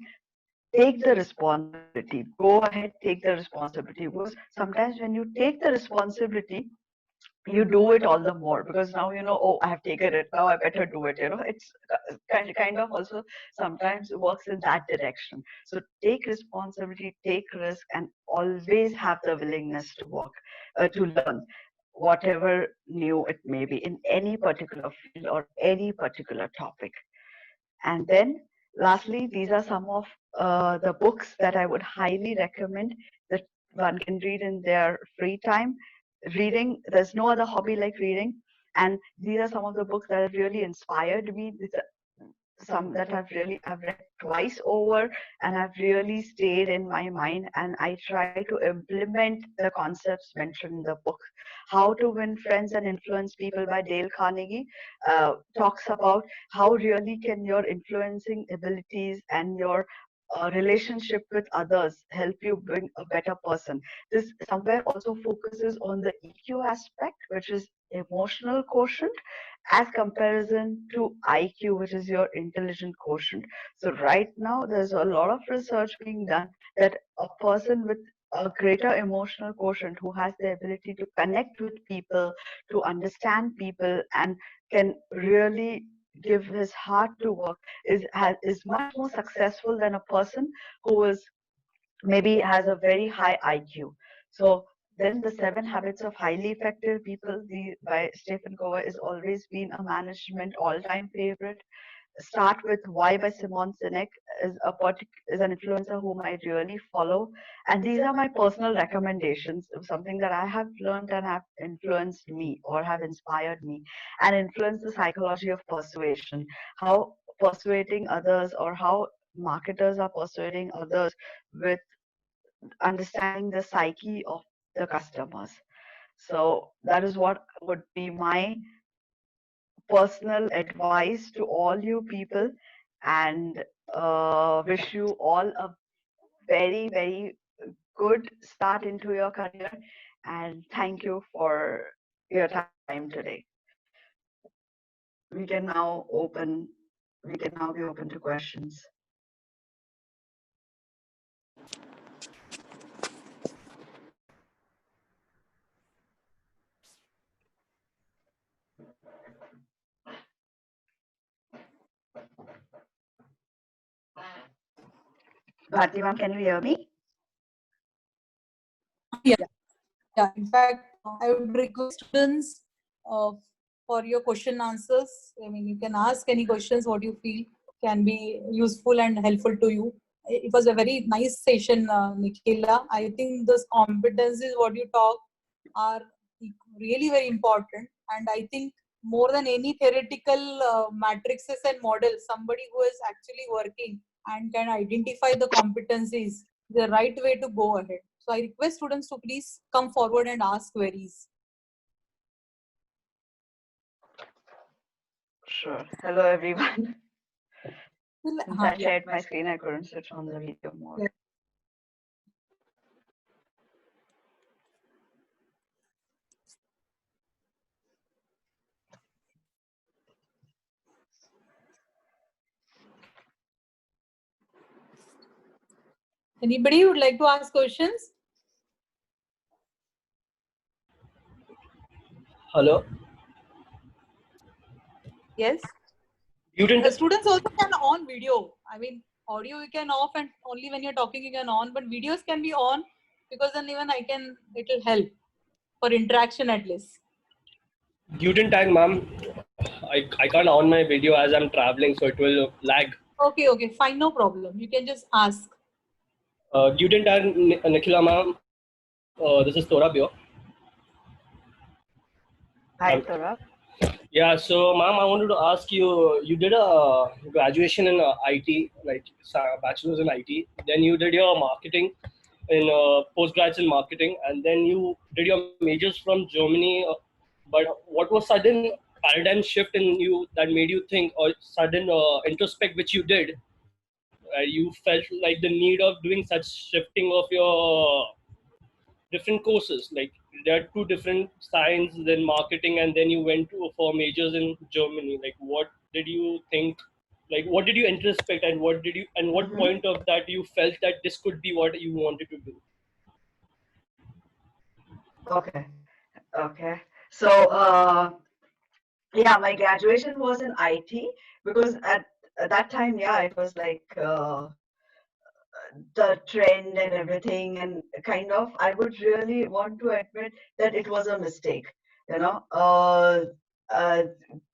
take the responsibility. Go ahead, take the responsibility. Because sometimes when you take the responsibility, you do it all the more because now you know, oh, I have taken it, now I better do it. You know, it's kind of also sometimes works in that direction. So take responsibility, take risk, and always have the willingness to work, to learn whatever new it may be in any particular field or any particular topic. And then lastly, these are some of the books that I would highly recommend that one can read in their free time. Reading, there's no other hobby like reading. And these are some of the books that have really inspired me. These are some that I've read twice over and have really stayed in my mind, and I try to implement the concepts mentioned in the book. How to Win Friends and Influence People by Dale Carnegie talks about how really can your influencing abilities and your relationship with others help you being a better person. This somewhere also focuses on the EQ aspect, which is emotional quotient, as comparison to IQ, which is your intelligent quotient. So right now, there's a lot of research being done that a person with a greater emotional quotient who has the ability to connect with people, to understand people, and can really give his heart to work is much more successful than a person who is maybe has a very high IQ. So then the 7 Habits of Highly Effective People by Stephen Covey is always been a management all-time favorite. Start with Why by Simon Sinek is an influencer whom I really follow. And these are my personal recommendations, something that I have learned and have influenced me or have inspired me. And Influence the Psychology of Persuasion, how persuading others or how marketers are persuading others with understanding the psyche of the customers. So that is what would be my personal advice to all you people, and wish you all a very, very good start into your career. And thank you for your time today. We can now open. We can now be open to questions. Bharti ma'am, can you hear me? Yeah, yeah. In fact, I would request students for your question answers. I mean, you can ask any questions what you feel can be useful and helpful to you. It was a very nice session, Nikhila. I think those competencies what you talk are really very important, and I think more than any theoretical matrices and models, somebody who is actually working and can identify the competencies, the right way to go ahead. So I request students to please come forward and ask queries. Sure. Hello, everyone. Since I Yeah. shared my screen, I couldn't switch on the video mode. Yeah. Anybody would like to ask questions? Hello. Yes. Students also can on video. I mean, audio you can off, and only when you're talking you can on, but videos can be on, because then even it will help for interaction at least. You didn't tag, ma'am. I can't on my video as I'm traveling, so it will lag. Okay, fine, no problem. You can just ask. You didn't tag Nikhila, ma'am. This is Torab here. Hi, Torab. Yeah, so ma'am, I wanted to ask you, you did a graduation in IT, like bachelor's in IT. Then you did your marketing in postgrads in marketing, and then you did your majors from Germany. But what was sudden paradigm shift in you that made you think, or sudden introspect which you did? You felt like the need of doing such shifting of your different courses. Like there are two different science, then marketing, and then you went to for majors in Germany. Like what did you think Like, what did you introspect, and what Mhm. point of that you felt that this could be what you wanted to do? Okay. Okay. So, yeah, my graduation was in IT because at that time, yeah, it was like the trend and everything, and kind of I would really want to admit that it was a mistake. You know,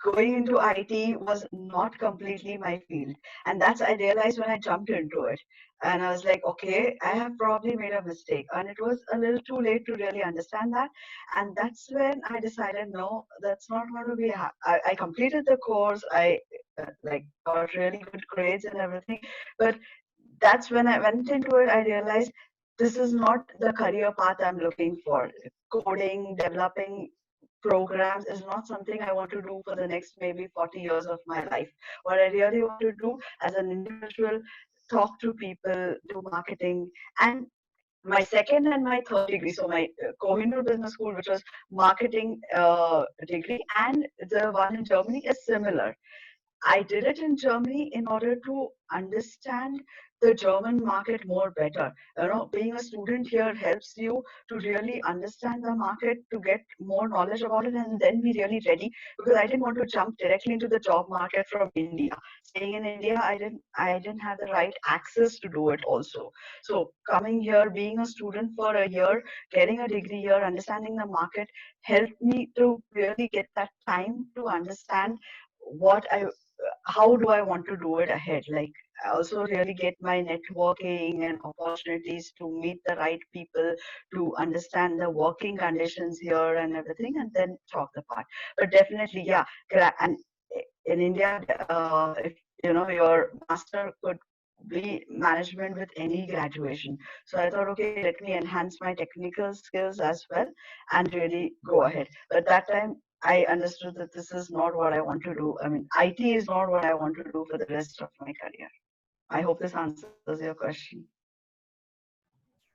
going into IT was not completely my field, and that's I realized when I jumped into it, and I was like, okay, I have probably made a mistake, and it was a little too late to really understand that, and that's when I decided, no, that's not going to be. I completed the course. I like got really good grades and everything, but that's when I went into it, I realized this is not the career path I'm looking for. Coding, developing programs is not something I want to do for the next maybe 40 years of my life. What I really want to do as an individual, talk to people, do marketing. And my second and my third degree, so my Kohinoor Business School, which was marketing degree, and the one in Germany is similar. I did it in Germany in order to understand the German market more better. You know, being a student here helps you to really understand the market, to get more knowledge about it, and then be really ready. Because I didn't want to jump directly into the job market from India. Staying in India, I didn't have the right access to do it also. So coming here, being a student for a year, getting a degree here, understanding the market helped me to really get that time to understand what I how do I want to do it ahead? Like, I also really get my networking and opportunities to meet the right people, to understand the working conditions here and everything, and then talk the part. But definitely, yeah, and in India, if you know your master could be management with any graduation. So I thought, okay, let me enhance my technical skills as well and really go ahead. But that time I understood that this is not what I want to do. I mean, IT is not what I want to do for the rest of my career. I hope this answers your question.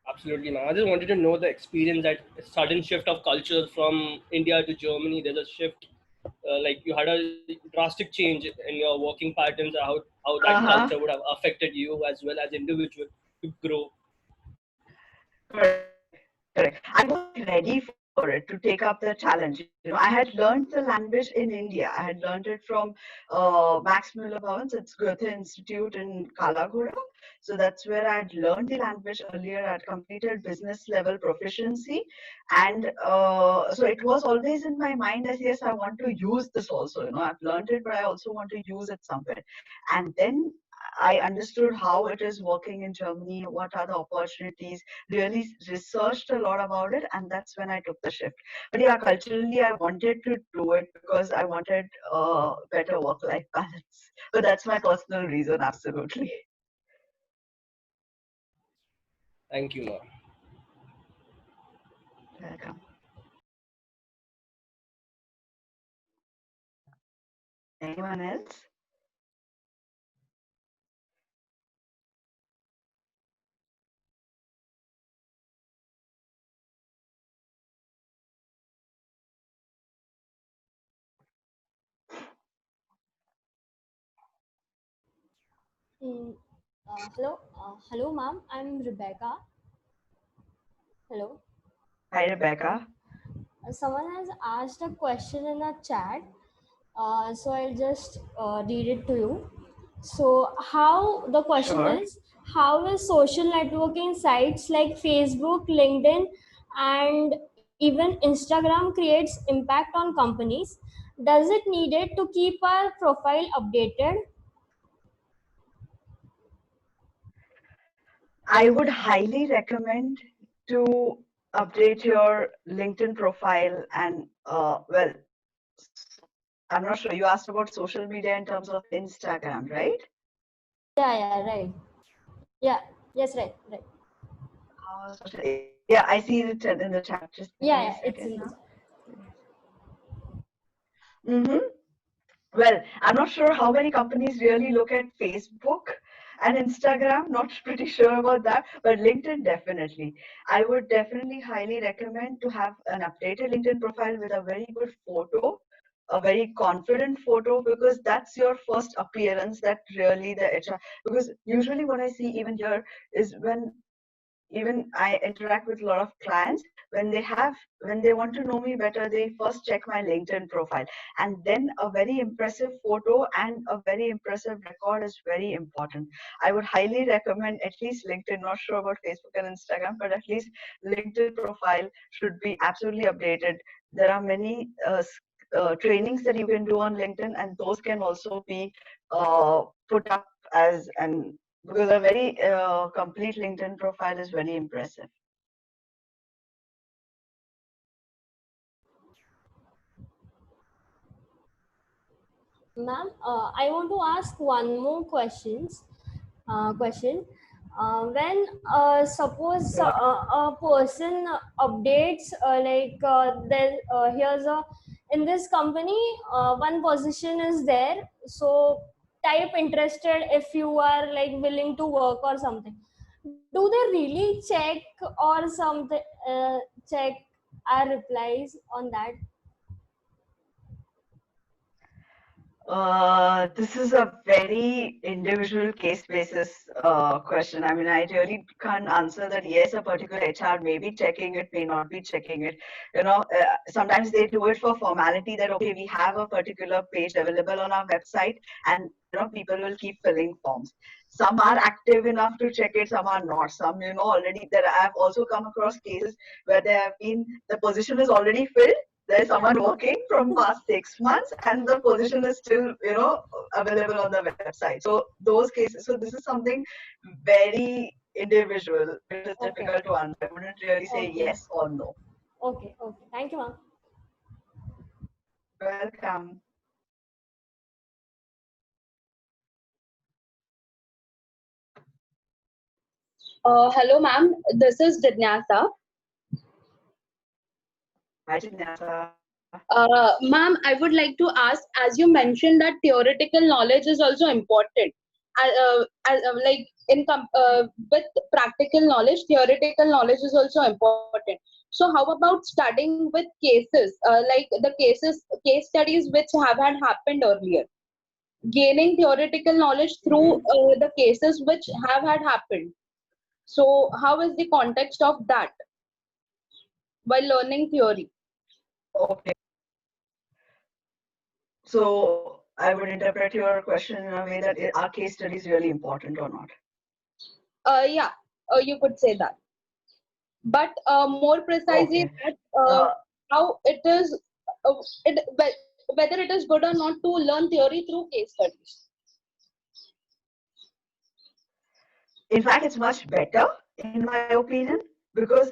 Absolutely, man. I just wanted to know the experience, that sudden shift of cultures from India to Germany. There's a shift, like you had a drastic change in your working patterns, how that culture Uh-huh. would have affected you as well as individual to grow. Correct. Correct. I wasn't ready for it to take up the challenge. You know, I had learned the language in India. I had learned it from Max Muller Bhavans. It's Goethe Institute in Kalagoda. So that's where I had learned the language earlier. I had completed business level proficiency. And so it was always in my mind as, yes, I want to use this also. You know, I've learned it, but I also want to use it somewhere. And then I understood how it is working in Germany, what are the opportunities, really researched a lot about it, and that's when I took the shift. But yeah, culturally I wanted to do it because I wanted better work-life balance. But that's my personal reason, absolutely. Thank you, man. Welcome. Anyone else? Mm, hello, ma'am. I'm Rebecca. Hello. Hi, Rebecca. Someone has asked a question in a chat, so I'll just read it to you. So, how the question Sure. is, how is social networking sites like Facebook, LinkedIn, and even Instagram creates impact on companies? Does it need it to keep our profile updated? I would highly recommend to update your LinkedIn profile and well, I'm not sure. You asked about social media in terms of Instagram, right? Yeah, right. Yeah, yes, right. Yeah, I see it in the chat. Just give me a Yeah, it's second in the now. chat. Mm-hmm. Well, I'm not sure how many companies really look at Facebook and Instagram. Not pretty sure about that, but LinkedIn definitely. I would definitely highly recommend to have an updated LinkedIn profile with a very good photo a very confident photo, because that's your first appearance that really the HR, because usually what I see even here is when even I interact with a lot of clients, when they want to know me better, they first check my LinkedIn profile, and then a very impressive photo and a very impressive record is very important. I would highly recommend at least LinkedIn, not sure about Facebook and Instagram, but at least LinkedIn profile should be absolutely updated. There are many trainings that you can do on LinkedIn, and those can also be put up as an, because a very complete LinkedIn profile is very impressive. Ma'am, I want to ask one more question. When suppose a person updates here's a, in this company one position is there, so type interested if you are like willing to work or something. Do they really check or something, check our replies on that? This is a very individual case basis question. I mean, I really can't answer that. Yes, a particular HR may be checking it, may not be checking it. You know, sometimes they do it for formality that, okay, we have a particular page available on our website, and, you know, people will keep filling forms. Some are active enough to check it, some are not. Some, you know, already there, I've also come across cases where there have been, the position is already filled, there's someone working from past 6 months and the position is still, you know, available on the website. So those cases, so this is something very individual. It is difficult to answer. I wouldn't really say yes or no. Okay. Thank you, ma'am. Welcome. Hello, ma'am. This is Jignasa. Hi, Jignasa. Ma'am, I would like to ask, as you mentioned that theoretical knowledge is also important, like with practical knowledge, theoretical knowledge is also important. So how about studying with cases, like the case studies which have had happened earlier? Gaining theoretical knowledge through the cases which have had happened. So how is the context of that while learning theory? Okay. So I would interpret your question in a way that are case studies really important or not? Yeah, you could say that. But more precisely, Okay. that how it is, whether it is good or not to learn theory through case studies. In fact, it's much better, in my opinion, because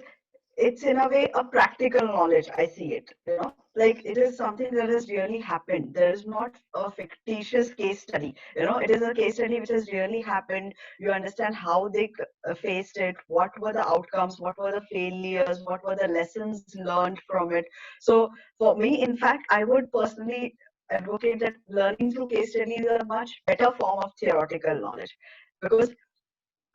it's in a way a practical knowledge. I see it, you know, like it is something that has really happened. There is not a fictitious case study, you know, it is a case study which has really happened. You understand how they faced it, what were the outcomes, what were the failures, what were the lessons learned from it. So for me, in fact, I would personally advocate that learning through case studies is a much better form of theoretical knowledge, because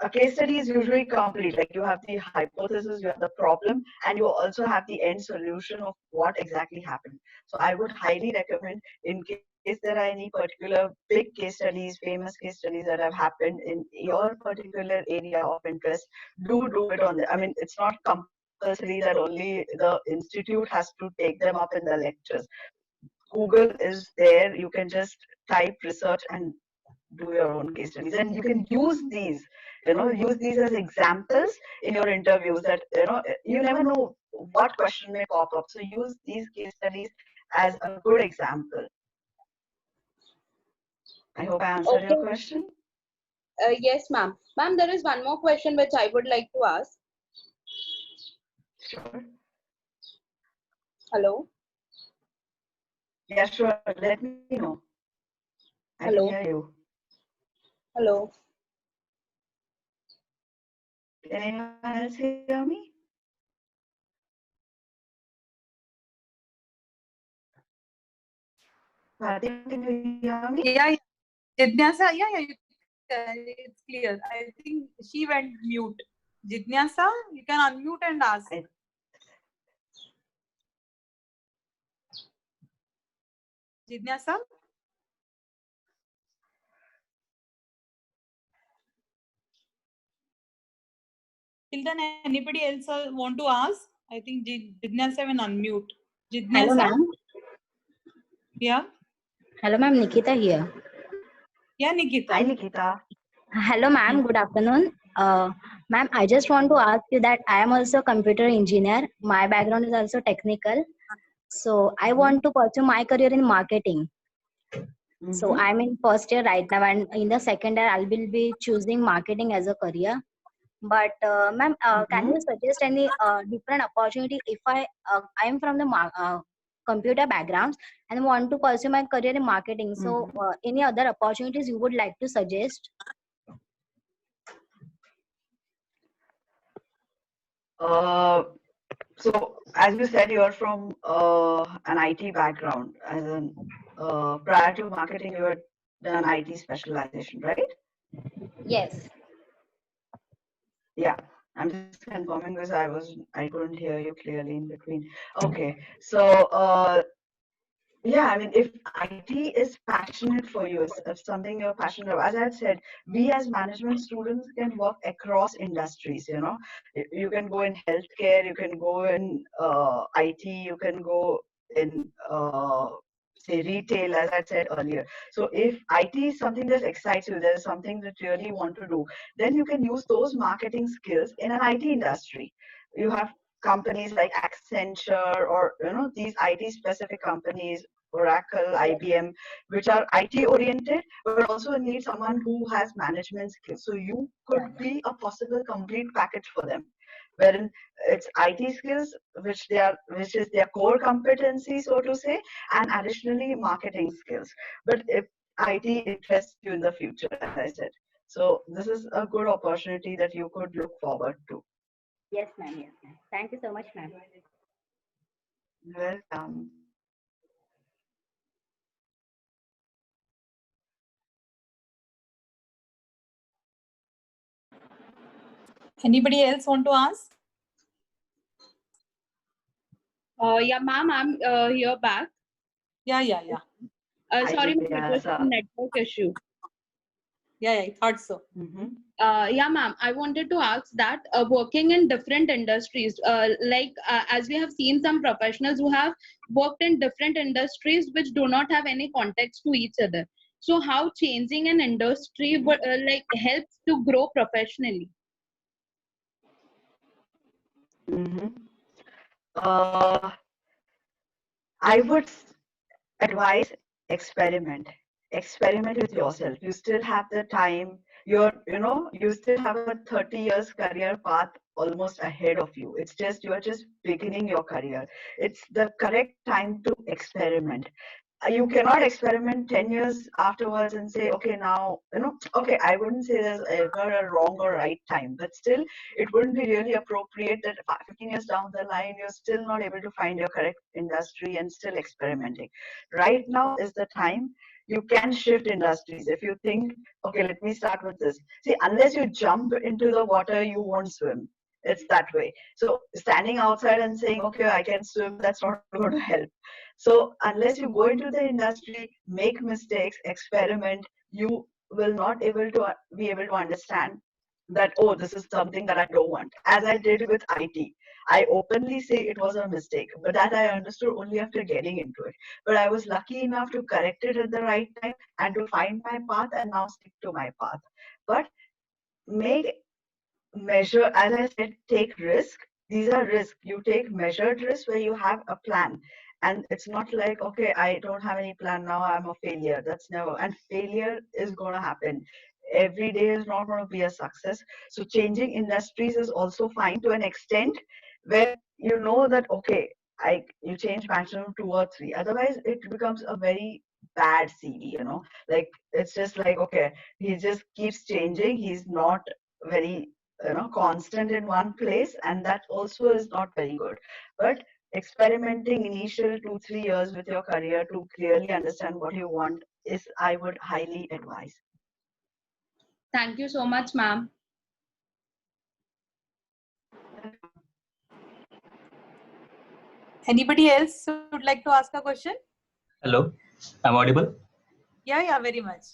a case study is usually complete. Like you have the hypothesis, you have the problem, and you also have the end solution of what exactly happened. So I would highly recommend, in case there are any particular big case studies, famous case studies that have happened in your particular area of interest, do it on the, I mean, it's not compulsory that only the institute has to take them up in the lectures. Google is there. You can just type research and do your own case studies, and you can use these, you know, use these as examples in your interviews, that, you know, you never know what question may pop up, so use these case studies as a good example. I hope I answered your question. Yes, ma'am. Ma'am, there is one more question which I would like to ask. Sure. Hello. Yeah, sure, let me know. I Hello. can hear you. Hello. Can anyone else hear me? Fatima, can you hear me? Yeah, Jignasa, it's clear. I think she went mute. Jignasa, you can unmute and ask. Jidnyasa? Till then, anybody else want to ask? I think Jidnyasa will unmute. Hello, Jidnyasa? ma'am. Yeah. Hello, ma'am. Nikita here. Yeah, Nikita. Hi, Nikita. Hello, ma'am. Good afternoon. Ma'am, I just want to ask you that I am also a computer engineer. My background is also technical. So I want to pursue my career in marketing. So I'm in first year right now, and in the second year, I will be choosing marketing as a career. But ma'am, can you suggest any different opportunity if I am from the computer backgrounds and want to pursue my career in marketing? So any other opportunities you would like to suggest? So as you said, you're from an IT background. As in, prior to marketing, you had done IT specialization, right? Yes. Yeah, I'm just confirming because I couldn't hear you clearly in between. Okay, so yeah, I mean, if IT is passionate for you, if something you're passionate about, as I said, we as management students can work across industries. You know, you can go in healthcare, you can go in IT, you can go in say retail, as I said earlier. So if IT is something that excites you, there's something that you really want to do, then you can use those marketing skills in an IT industry. You have companies like Accenture or these IT specific companies, Oracle, IBM, which are IT oriented, but also need someone who has management skills. So you could be a possible complete package for them, wherein it's IT skills, which is their core competency, so to say, and additionally marketing skills. But if IT interests you in the future, as I said, so this is a good opportunity that you could look forward to. Yes, ma'am. Yes, ma'am. Thank you so much, ma'am. Welcome. Anybody else want to ask? Yeah, ma'am, I'm here back. Yeah. Sorry, ma'am, it was Yes, some network issue. Yeah, I thought so. Yeah, ma'am, I wanted to ask that working in different industries, as we have seen some professionals who have worked in different industries which do not have any context to each other. So how changing an industry helps to grow professionally? I would advise experiment. Experiment with yourself. You still have the time. You still have a 30 years career path almost ahead of you. It's just you're just beginning your career. It's the correct time to experiment. You cannot experiment 10 years afterwards and say, okay, now, okay, I wouldn't say there's ever a wrong or right time, but still, it wouldn't be really appropriate that 15 years down the line, you're still not able to find your correct industry and still experimenting. Right now is the time. You can shift industries. If you think, okay, let me start with this. See, unless you jump into the water, you won't swim. It's that way. So standing outside and saying, okay, I can swim, that's not going to help. So unless you go into the industry, make mistakes, experiment, you will not be able to understand that, oh, this is something that I don't want. As I did with IT, I openly say it was a mistake, but that I understood only after getting into it. But I was lucky enough to correct it at the right time and to find my path and now stick to my path. But make measure, as I said, take risk. These are risks. You take measured risks where you have a plan. And it's not like, okay, I don't have any plan now, I'm a failure. That's never, and failure is going to happen. Every day is not going to be a success. So changing industries is also fine to an extent where you know that, okay, you change maximum 2 or 3. Otherwise, it becomes a very bad CV. Like it's just like, okay, he just keeps changing. He's not very constant in one place, and that also is not very good. But experimenting initial 2-3 years with your career to clearly understand what you want is, I would highly advise. Thank you so much, ma'am. Anybody else would like to ask a question? Hello. I'm audible? Yeah, very much.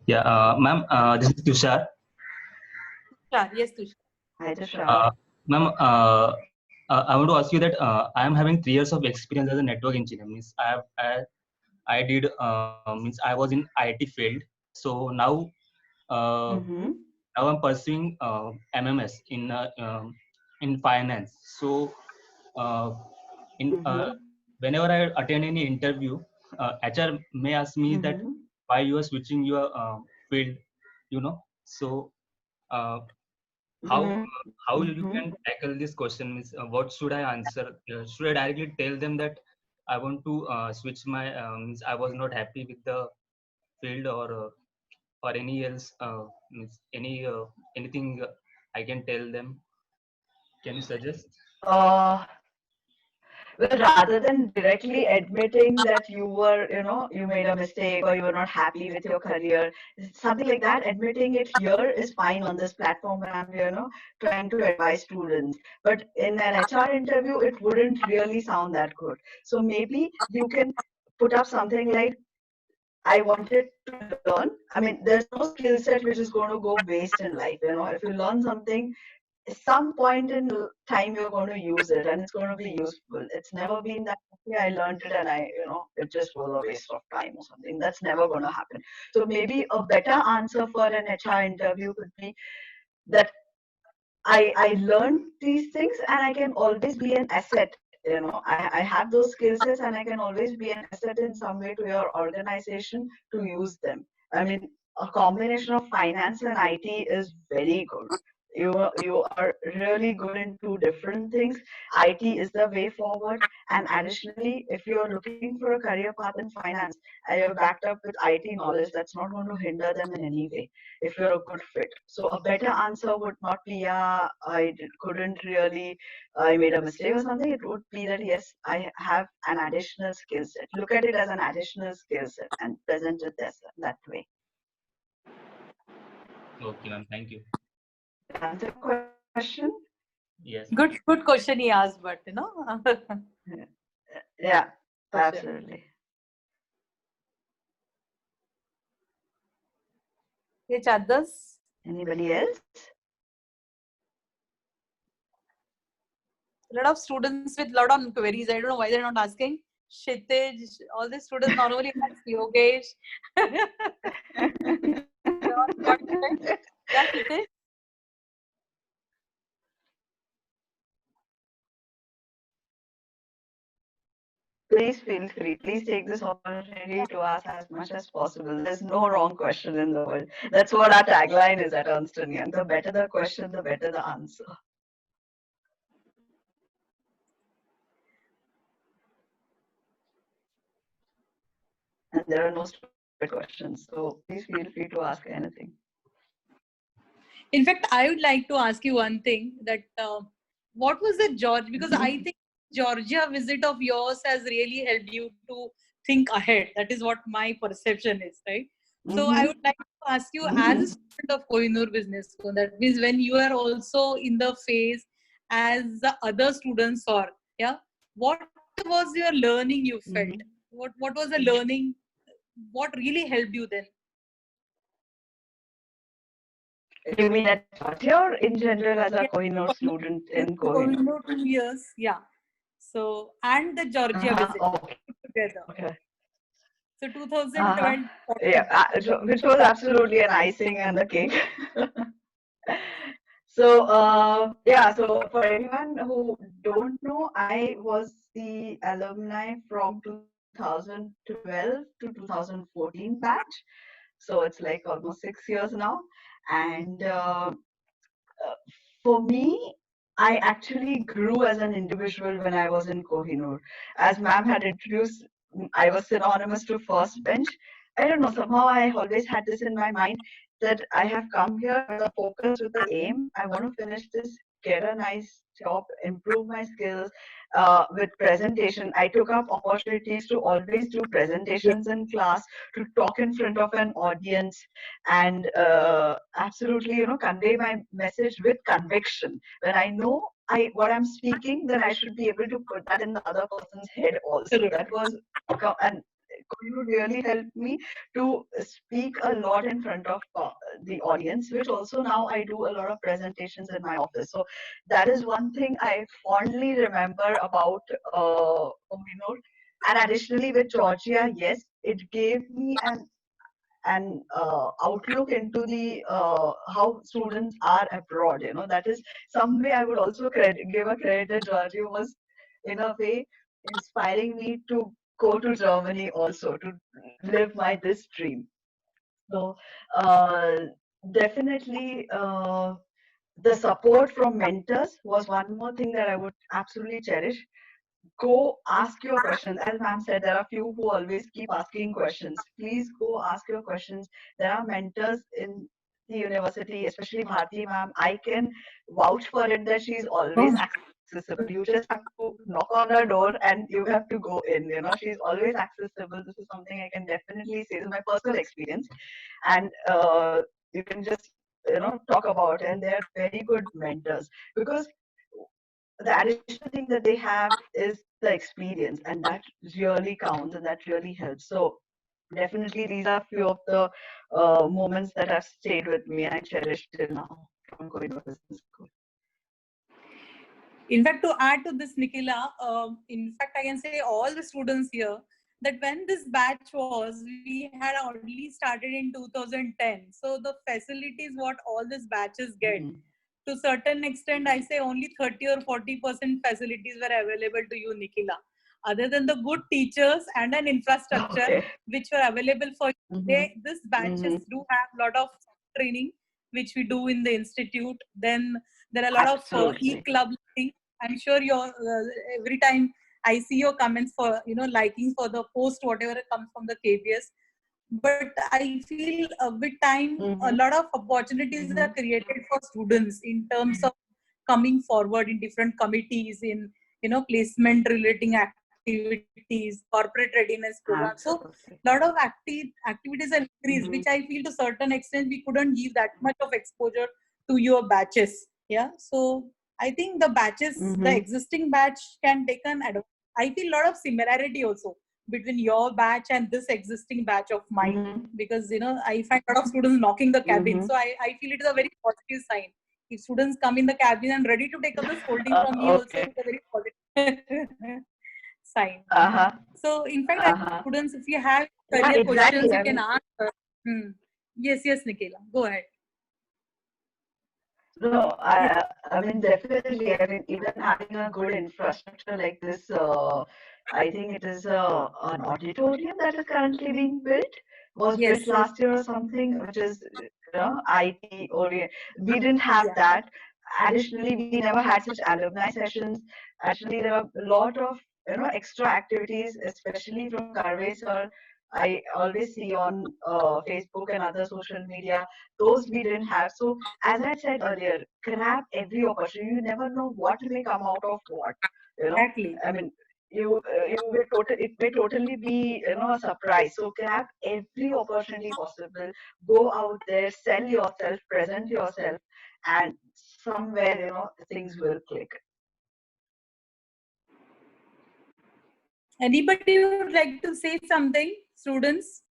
Yeah, ma'am, this is Tushar. Yes, Tushar. Hi, Tushar. Ma'am, I want to ask you that I am having 3 years of experience as a network engineer. Means I did means I was in IT field. So now I'm pursuing MMS in finance. So in whenever I attend any interview, HR may ask me that why you are switching your field, you know. So how you can tackle this question? Means what should I answer? Should I directly tell them that I want to switch my means I was not happy with the field, or any else means anything I can tell them? Can you suggest? Well, rather than directly admitting that you were, you made a mistake or you were not happy with your career, something like that, admitting it here is fine on this platform when I'm, trying to advise students. But in an HR interview, it wouldn't really sound that good. So maybe you can put up something like, I wanted to learn. I mean, there's no skill set which is going to go waste in life. If you learn something, some point in time you're going to use it and it's going to be useful. It's never been that, okay, I learned it and it just was a waste of time or something. That's never going to happen. So maybe a better answer for an HR interview could be that I learned these things and I can always be an asset. I have those skill sets and I can always be an asset in some way to your organization to use them. I mean, a combination of finance and IT is very good. You are really good in two different things. IT is the way forward, and additionally, if you're looking for a career path in finance and you're backed up with IT knowledge, that's not going to hinder them in any way if you're a good fit. So a better answer would not be, yeah, couldn't really, I made a mistake or something. It would be that, yes, I have an additional skill set. Look at it as an additional skill set and present it that way. Okay, ma'am. Thank you. Answer your question? Yes. Good question he asked, but Yeah, absolutely. Which others? Anybody else? A lot of students with a lot of queries. I don't know why they're not asking. Kshitij, all the students normally ask Yogesh. Yeah, Kshitij? Please feel free. Please take this opportunity to ask as much as possible. There's no wrong question in the world. That's what our tagline is at Ernst & Young. The better the question, the better the answer. And there are no stupid questions. So please feel free to ask anything. In fact, I would like to ask you one thing, that what was the Georgia, because I think Georgia visit of yours has really helped you to think ahead. That is what my perception is, right? So I would like to ask you, as a student of Kohinoor Business School, that means when you are also in the phase as the other students are, yeah, what was your learning you felt? What was the learning? What really helped you then? You mean at Georgia or in general as a Kohinoor student in Kohinoor? 2 years, yeah. So, and the Georgia visit together. Okay. So 2020. Yeah, which was absolutely an icing and the cake. So yeah, so for anyone who don't know, I was the alumni from 2012 to 2014 batch. So it's like almost 6 years now. And for me, I actually grew as an individual when I was in Kohinoor. As ma'am had introduced, I was synonymous to first bench. I don't know, somehow I always had this in my mind that I have come here with a focus, with the aim. I want to finish this, get a nice job, improve my skills with presentation. I took up opportunities to always do presentations in class, to talk in front of an audience, and absolutely, convey my message with conviction. When I know what I'm speaking, then I should be able to put that in the other person's head also. That was and Kohinoor really helped me to speak a lot in front of the audience, which also now I do a lot of presentations in my office. So that is one thing I fondly remember about Kohinoor. And additionally, with Georgia, yes, it gave me an outlook into the how students are abroad. You know, that is some way I would also give a credit that Georgia was in a way inspiring me to go to Germany also to live my this dream. So uh, definitely the support from mentors was one more thing that I would absolutely cherish. Go ask your questions. As ma'am said, there are few who always keep asking questions. Please go ask your questions. There are mentors in the university, especially Bharti ma'am. I can vouch for it that she's always accessible. You just have to knock on her door and you have to go in. You know, she's always accessible. This is something I can definitely say. This is my personal experience. And you can just, you know, talk about, and they're very good mentors because the additional thing that they have is the experience, and that really counts and that really helps. So definitely these are few of the moments that have stayed with me and I cherish till now from Kohinoor Business School. In fact, to add to this, Nikhila, in fact, I can say all the students here that when this batch was, we had already started in 2010. So the facilities what all these batches get, to certain extent, I say only 30 or 40% facilities were available to you, Nikhila. Other than the good teachers and an infrastructure which were available for you, this batches do have a lot of training which we do in the institute. Then there are a lot of e-club things. I'm sure you're every time I see your comments for liking for the post whatever comes from the KBS. But I feel with time a lot of opportunities are created for students in terms of coming forward in different committees, in placement relating activities, corporate readiness programs. So a lot of activities are increased, which I feel to certain extent we couldn't give that much of exposure to your batches. Yeah, so I think the batches, the existing batch can take an advantage. I feel a lot of similarity also between your batch and this existing batch of mine, because I find a lot of students knocking the cabin. So I feel it is a very positive sign. If students come in the cabin and ready to take up the scolding from me, also it's a very positive sign. So in fact, I think students, if you have career questions, you can ask. Yes, Nikhila, go ahead. No, I mean, definitely. I mean, even having a good infrastructure like this, I think it is an auditorium that is currently being built, was built last year or something, which is, IT oriented. We didn't have that. Additionally, we never had such alumni sessions. Actually, there were a lot of, extra activities, especially from Karve sir. I always see on Facebook and other social media. Those we didn't have. So as I said earlier, grab every opportunity. You never know what may come out of what. Exactly. I mean, you will it may totally be a surprise. So grab every opportunity possible. Go out there, sell yourself, present yourself, and somewhere things will click. Anybody would like to say something, students?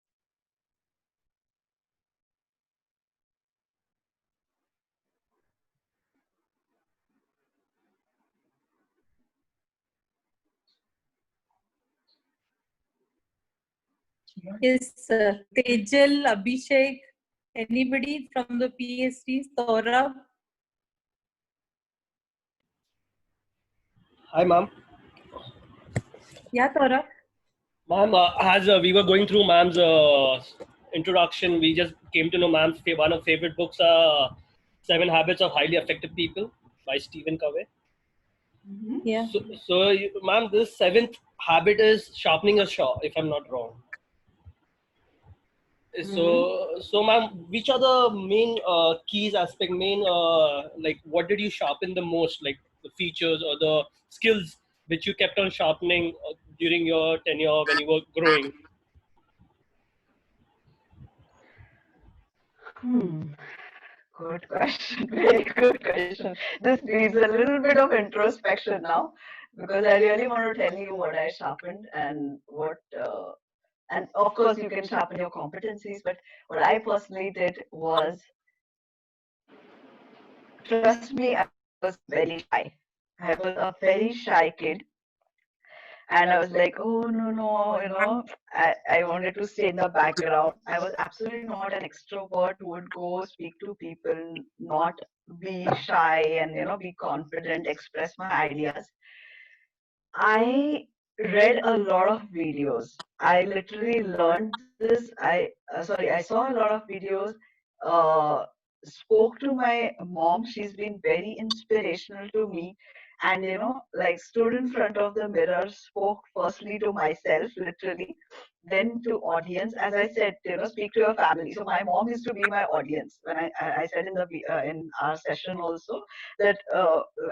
Yes, sir. Tejal, Abhishek, anybody from the PhDs? Saurabh? Hi, ma'am. Yeah, Saurabh. Ma'am, as we were going through ma'am's introduction, we just came to know ma'am's one of favorite books, Seven Habits of Highly Effective People by Stephen Covey. Yeah. So ma'am, this seventh habit is sharpening a saw, if I'm not wrong. So ma'am, which are the main keys aspect, like what did you sharpen the most, like the features or the skills which you kept on sharpening during your tenure when you were growing? Good question. Very good question. This needs a little bit of introspection now, because I really want to tell you what I sharpened and what And of course, you can sharpen your competencies. But what I personally did was, trust me, I was very shy. I was a very shy kid. And I was like, oh, no, no, I wanted to stay in the background. I was absolutely not an extrovert who would go speak to people, not be shy and, be confident, express my ideas. I read a lot of videos. I literally learned this. I saw a lot of videos, uh, spoke to my mom. She's been very inspirational to me. And, like stood in front of the mirror, spoke firstly to myself, literally, then to audience. As I said, speak to your family. So my mom used to be my audience. When I said in in our session also that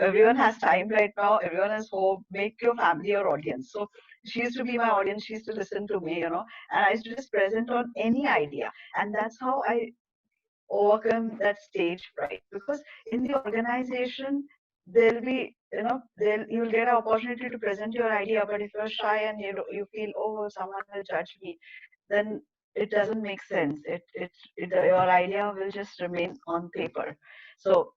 everyone has time right now, everyone is home, make your family your audience. So she used to be my audience, she used to listen to me, and I used to just present on any idea. And that's how I overcome that stage fright. Because in the organization, there'll be, you'll get an opportunity to present your idea, but if you're shy and you feel, oh, someone will judge me, then it doesn't make sense. Your idea will just remain on paper. So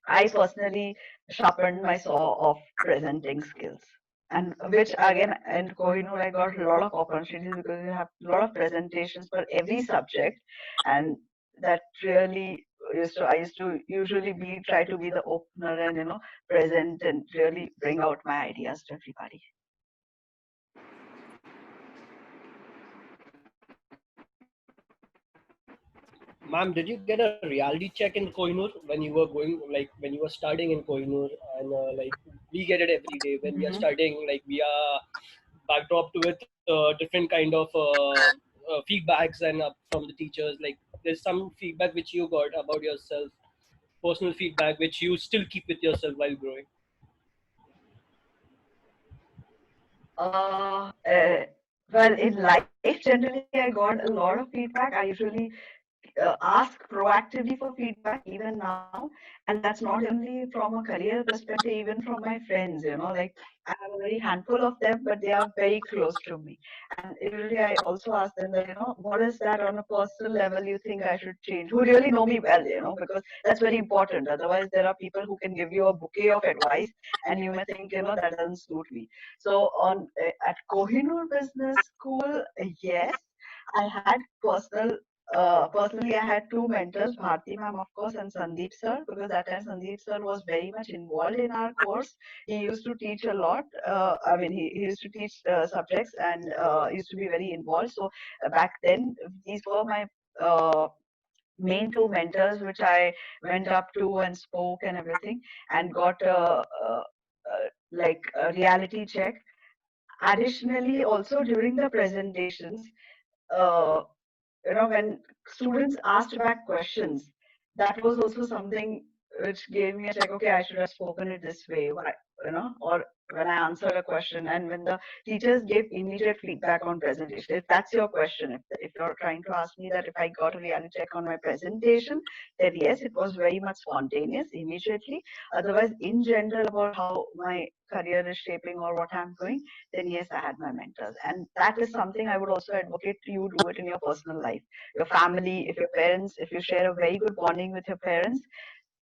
I personally sharpened my saw of presenting skills. And which again in Kohinoor I got a lot of opportunities because we have a lot of presentations for every subject, and that really I used to usually try to be the opener and present and really bring out my ideas to everybody. Ma'am, did you get a reality check in Kohinoor when you were going, like when you were studying in Kohinoor? And like we get it every day when we are studying, like we are backdropped with different kind of feedbacks and from the teachers. Like there's some feedback which you got about yourself, personal feedback which you still keep with yourself while growing. Uh, uh, well, in life generally, I got a lot of feedback. I usually ask proactively for feedback even now, and that's not only from a career perspective, even from my friends, like I have a very handful of them, but they are very close to me. And usually I also ask them that, what is that on a personal level you think I should change, who really know me well, because that's very important. Otherwise there are people who can give you a bouquet of advice and you may think, that doesn't suit me. So on at Kohinoor Business School, yes, I had personally, I had two mentors, Bharti ma'am, of course, and Sandeep sir, because that time Sandeep sir was very much involved in our course. He used to teach a lot. I mean, he used to teach subjects and used to be very involved. So back then, these were my main two mentors, which I went up to and spoke and everything, and got like a reality check. Additionally, also during the presentations, uh, when students asked back questions, that was also something which gave me a check. Okay, I should have spoken it this way, or when I answered a question, and when the teachers gave immediate feedback on presentation. If that's your question, if you're trying to ask me that if I got a reality check on my presentation, then yes, it was very much spontaneous, immediately. Otherwise, in general, about how my career is shaping or what I'm doing, then yes, I had my mentors. And that is something I would also advocate you do it in your personal life. Your family, if your parents, if you share a very good bonding with your parents,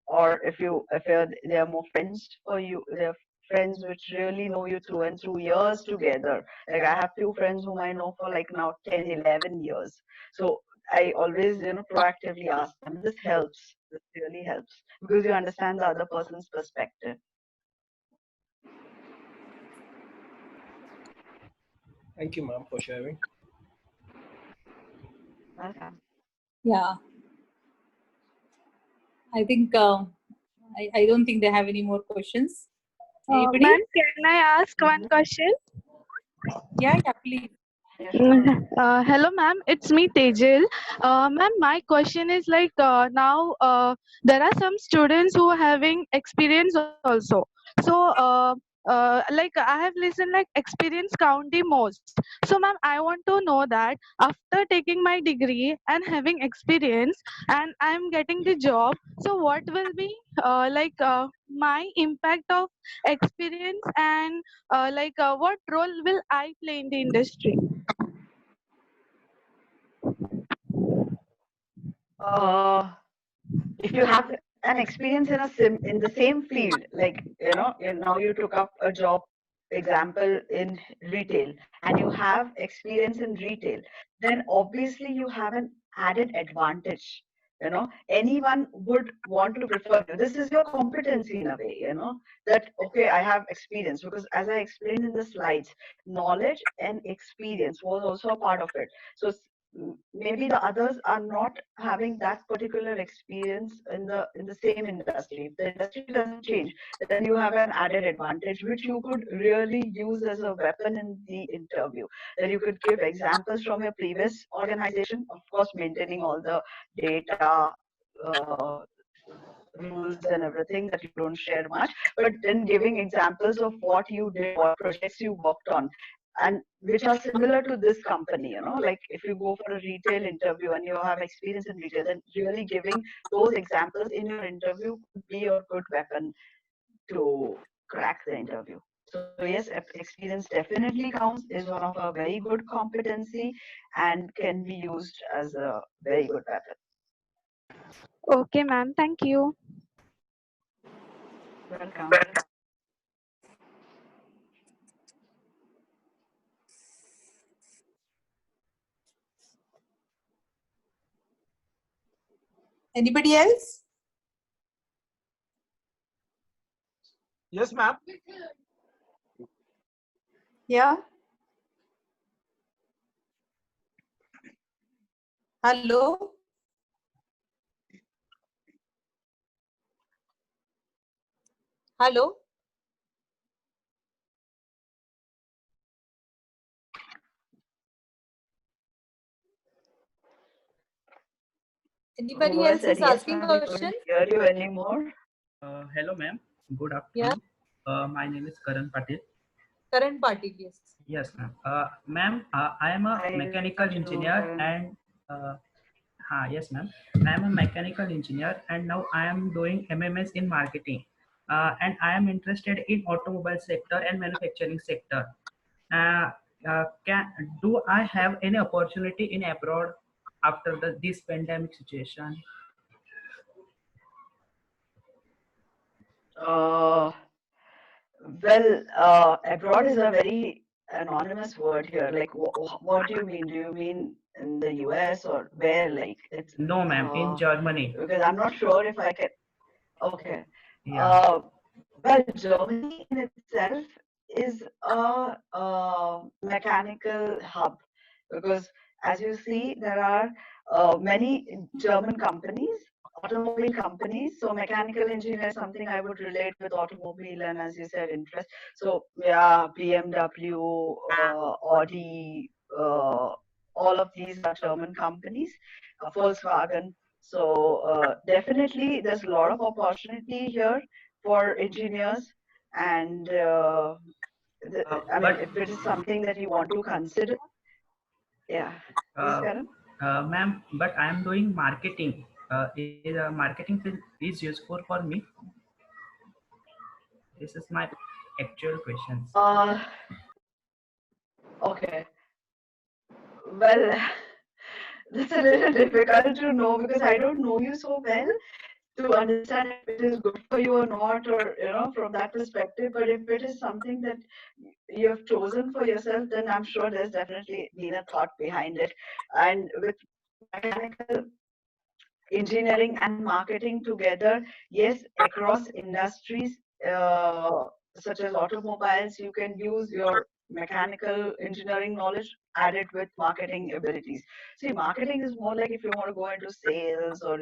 or if they are more friends for you, they're friends which really know you through and through, years together. Like I have few friends whom I know for like now 10, 11 years. So I always, proactively ask them. This helps. This really helps because you understand the other person's perspective. Thank you, ma'am, for sharing. Welcome. Yeah, I think I don't think they have any more questions. Anybody? Ma'am, can I ask one question? Yeah, please. Yeah, sure. Hello, ma'am. It's me, Tejil. Ma'am, my question is like now there are some students who are having experience also. So, like I have listened, like experience count the most. So, ma'am, I want to know that after taking my degree and having experience, and I'm getting the job. So, what will be my impact of experience, and what role will I play in the industry? If you have an experience in the same field, like now you took up a job example in retail, and you have experience in retail, then obviously you have an added advantage. Anyone would want to prefer you. This is your competency in a way, that okay, I have experience, because as I explained in the slides, knowledge and experience was also a part of it. So maybe the others are not having that particular experience in the same industry. If the industry doesn't change, then you have an added advantage which you could really use as a weapon in the interview. That you could give examples from your previous organization, of course maintaining all the data uh, rules and everything, that you don't share much, but then giving examples of what you did, what projects you worked on, and which are similar to this company. Like if you go for a retail interview and you have experience in retail, then really giving those examples in your interview could be a good weapon to crack the interview. So yes, experience definitely counts, is one of a very good competency, and can be used as a very good weapon. Okay, ma'am. Thank you. Welcome. Anybody else? Yes, ma'am. Yeah. Hello. Hello. Anybody Whoever else said is yes, asking ma'am, we question? couldn't hear you anymore. Hello, ma'am. Good Yeah. afternoon. My name is Karan Patil. Karan Patil, yes. Yes, ma'am. Ma'am, I am a Hi, good mechanical afternoon, engineer, Karan. and yes, ma'am. I am a mechanical engineer, and now I am doing MMS in marketing. And I am interested in automobile sector and manufacturing sector. Uh, do I have any opportunity in abroad after this pandemic situation? Uh, well, abroad is a very anonymous word here. Like, what do you mean? Do you mean in the US, or where? Like, it's No, ma'am. In Germany. because I'm not sure if I can. Okay. Yeah. Well, Germany in itself is a mechanical hub, because as you see, there are many German companies, automobile companies. So mechanical engineer is something I would relate with automobile, and as you said, interest. So yeah, BMW, Audi, all of these are German companies, Volkswagen. So definitely, there's a lot of opportunity here for engineers, and I mean, But if it is something that you want to consider, yeah, please, Uh, Karan. ma'am, but I am doing marketing. Is marketing field is useful for me? This is my actual questions. Okay. Well, that's a little difficult to know, because I don't know you so well to understand if it is good for you or not, or from that perspective. But if it is something that you have chosen for yourself, then I'm sure there's definitely been a thought behind it. And with mechanical engineering and marketing together, yes, across industries such as automobiles, you can use your mechanical engineering knowledge added with marketing abilities. See, marketing is more like if you want to go into sales, or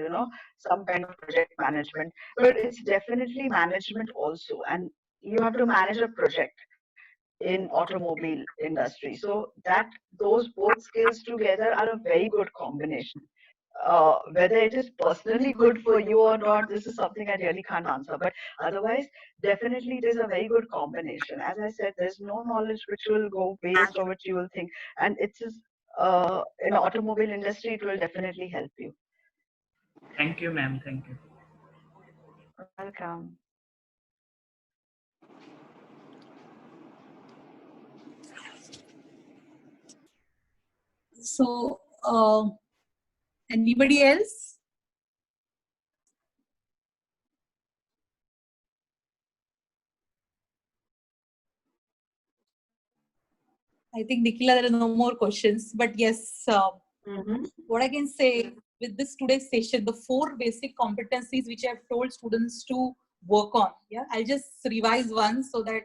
some kind of project management, but it's definitely management also, and you have to manage a project in automobile industry. So that those both skills together are a very good combination. Whether it is personally good for you or not, this is something I really can't answer. But otherwise, definitely it is a very good combination. As I said, there's no knowledge which will go waste, or which you will think, and it's just in the automobile industry, it will definitely help you. Thank you, ma'am. Thank you. Welcome. So Anybody else? I think, Nikhila, there are no more questions. But yes, what I can say with this today's session, the 4 basic competencies which I've told students to work on. Yeah, I'll just revise one so that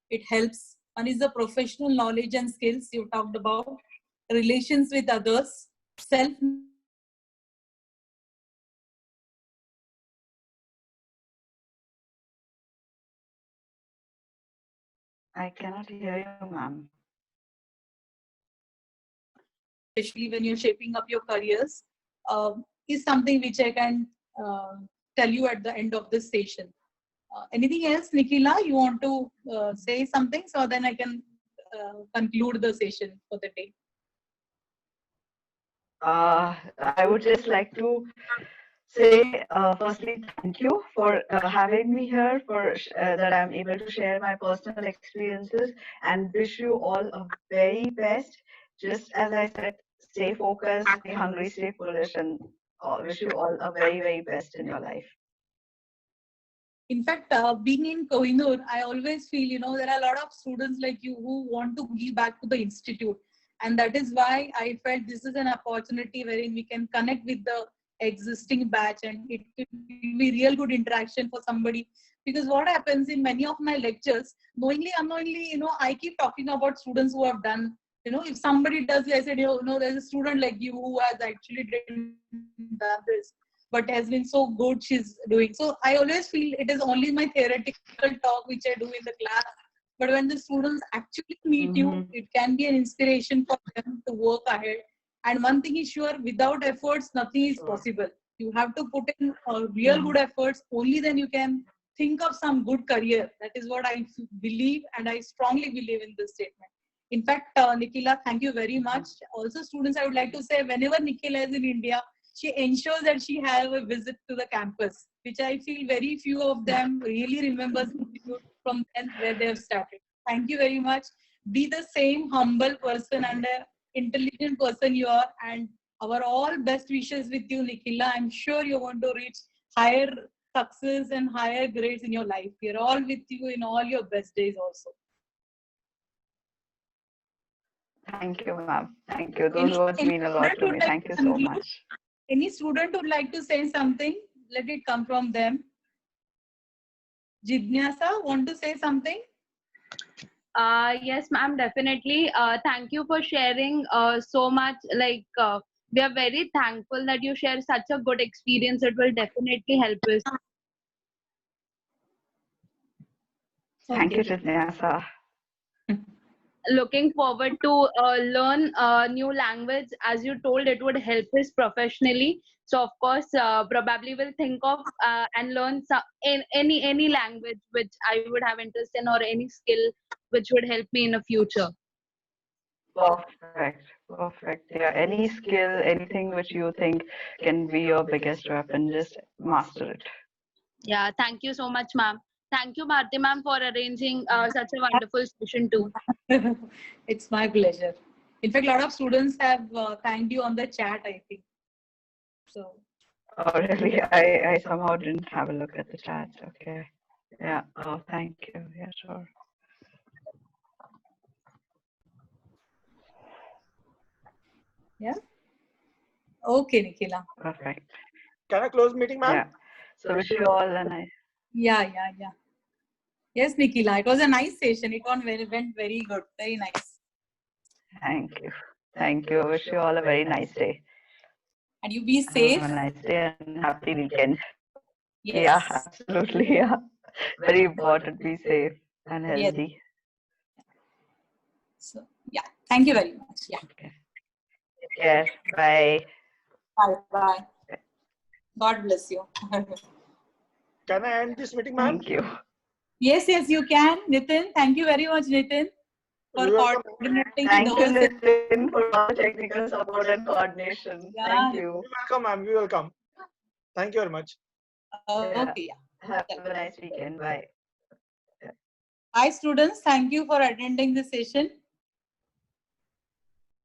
it helps. One is the professional knowledge and skills you talked about, relations with others, self. I cannot hear you, ma'am. Especially when you're shaping up your careers, is something which I can tell you at the end of this session. Anything else, Nikhila, you want to say something, so then I can conclude the session for the day? I would just like to say, firstly, thank you for having me here, for that I'm able to share my personal experiences, and wish you all a very best. Just as I said, stay focused, stay hungry, stay foolish, and wish you all a very, very best in your life. In fact, being in Kohinoor, I always feel, there are a lot of students like you who want to give back to the institute. And that is why I felt this is an opportunity wherein we can connect with the existing batch, and it could be real good interaction for somebody. Because what happens in many of my lectures, knowingly, unknowingly, I keep talking about students who have done, if somebody does, I said, there's a student like you who has actually done this, but has been so good she's doing. So I always feel it is only my theoretical talk which I do in the class. But when the students actually meet you, it can be an inspiration for them to work ahead. And one thing is sure, without efforts, nothing is possible. You have to put in real good efforts. Only then you can think of some good career. That is what I believe, and I strongly believe in this statement. In fact, Nikhila, thank you very much. Also, students, I would like to say, whenever Nikhila is in India, she ensures that she have a visit to the campus, which I feel very few of them really remembers from then where they have started. Thank you very much. Be the same humble person and intelligent person you are, and our all best wishes with you, Nikhila. I'm sure you're going to reach higher success and higher grades in your life. We're all with you in all your best days also. Thank you, ma'am. Thank you. Those words mean a lot to me. Thank you so much. Any student would like to say something? Let it come from them. Jidnyasa, want to say something? Yes, ma'am, definitely. Thank you for sharing so much. We are very thankful that you share such a good experience. It will definitely help us. Thank you, Jitnyasa. Looking forward to learn a new language. As you told, it would help us professionally. So of course, probably will think of and learn any language which I would have interest in, or any skill which would help me in the future. Perfect. Perfect. Yeah, any skill, anything which you think can be your biggest weapon, just master it. Yeah, thank you so much, ma'am. Thank you, Bharti ma'am, for arranging such a wonderful session too. It's my pleasure. In fact, a lot of students have thanked you on the chat, I think. So. Oh, really? I somehow didn't have a look at the chat. Okay. Yeah. Oh, thank you. Yeah, sure. Yeah. Okay, Nikhila. Perfect. Can I close meeting, ma'am? Yeah. So wish you all a nice. Yeah. Yes, Nikhila. It was a nice session. It went very good. Very nice. Thank you. Thank you. Wish you all a very nice day. And you be safe. Have a nice day and happy weekend. Yes. Yeah, absolutely. Yeah. Very important. Be safe and healthy. Yes. So, yeah. Thank you very much. Yeah. Okay. Take care. Bye. Bye. God bless you. Can I end this meeting, ma'am? Thank you. Yes, you can. Nitin, thank you very much, Nitin, for coordinating. Thank you, Nitin, for all the technical support and coordination. Yeah. Thank you. You're welcome, ma'am. You're welcome. Thank you very much. Okay. Have a nice weekend. Bye. Hi, students. Thank you for attending this session.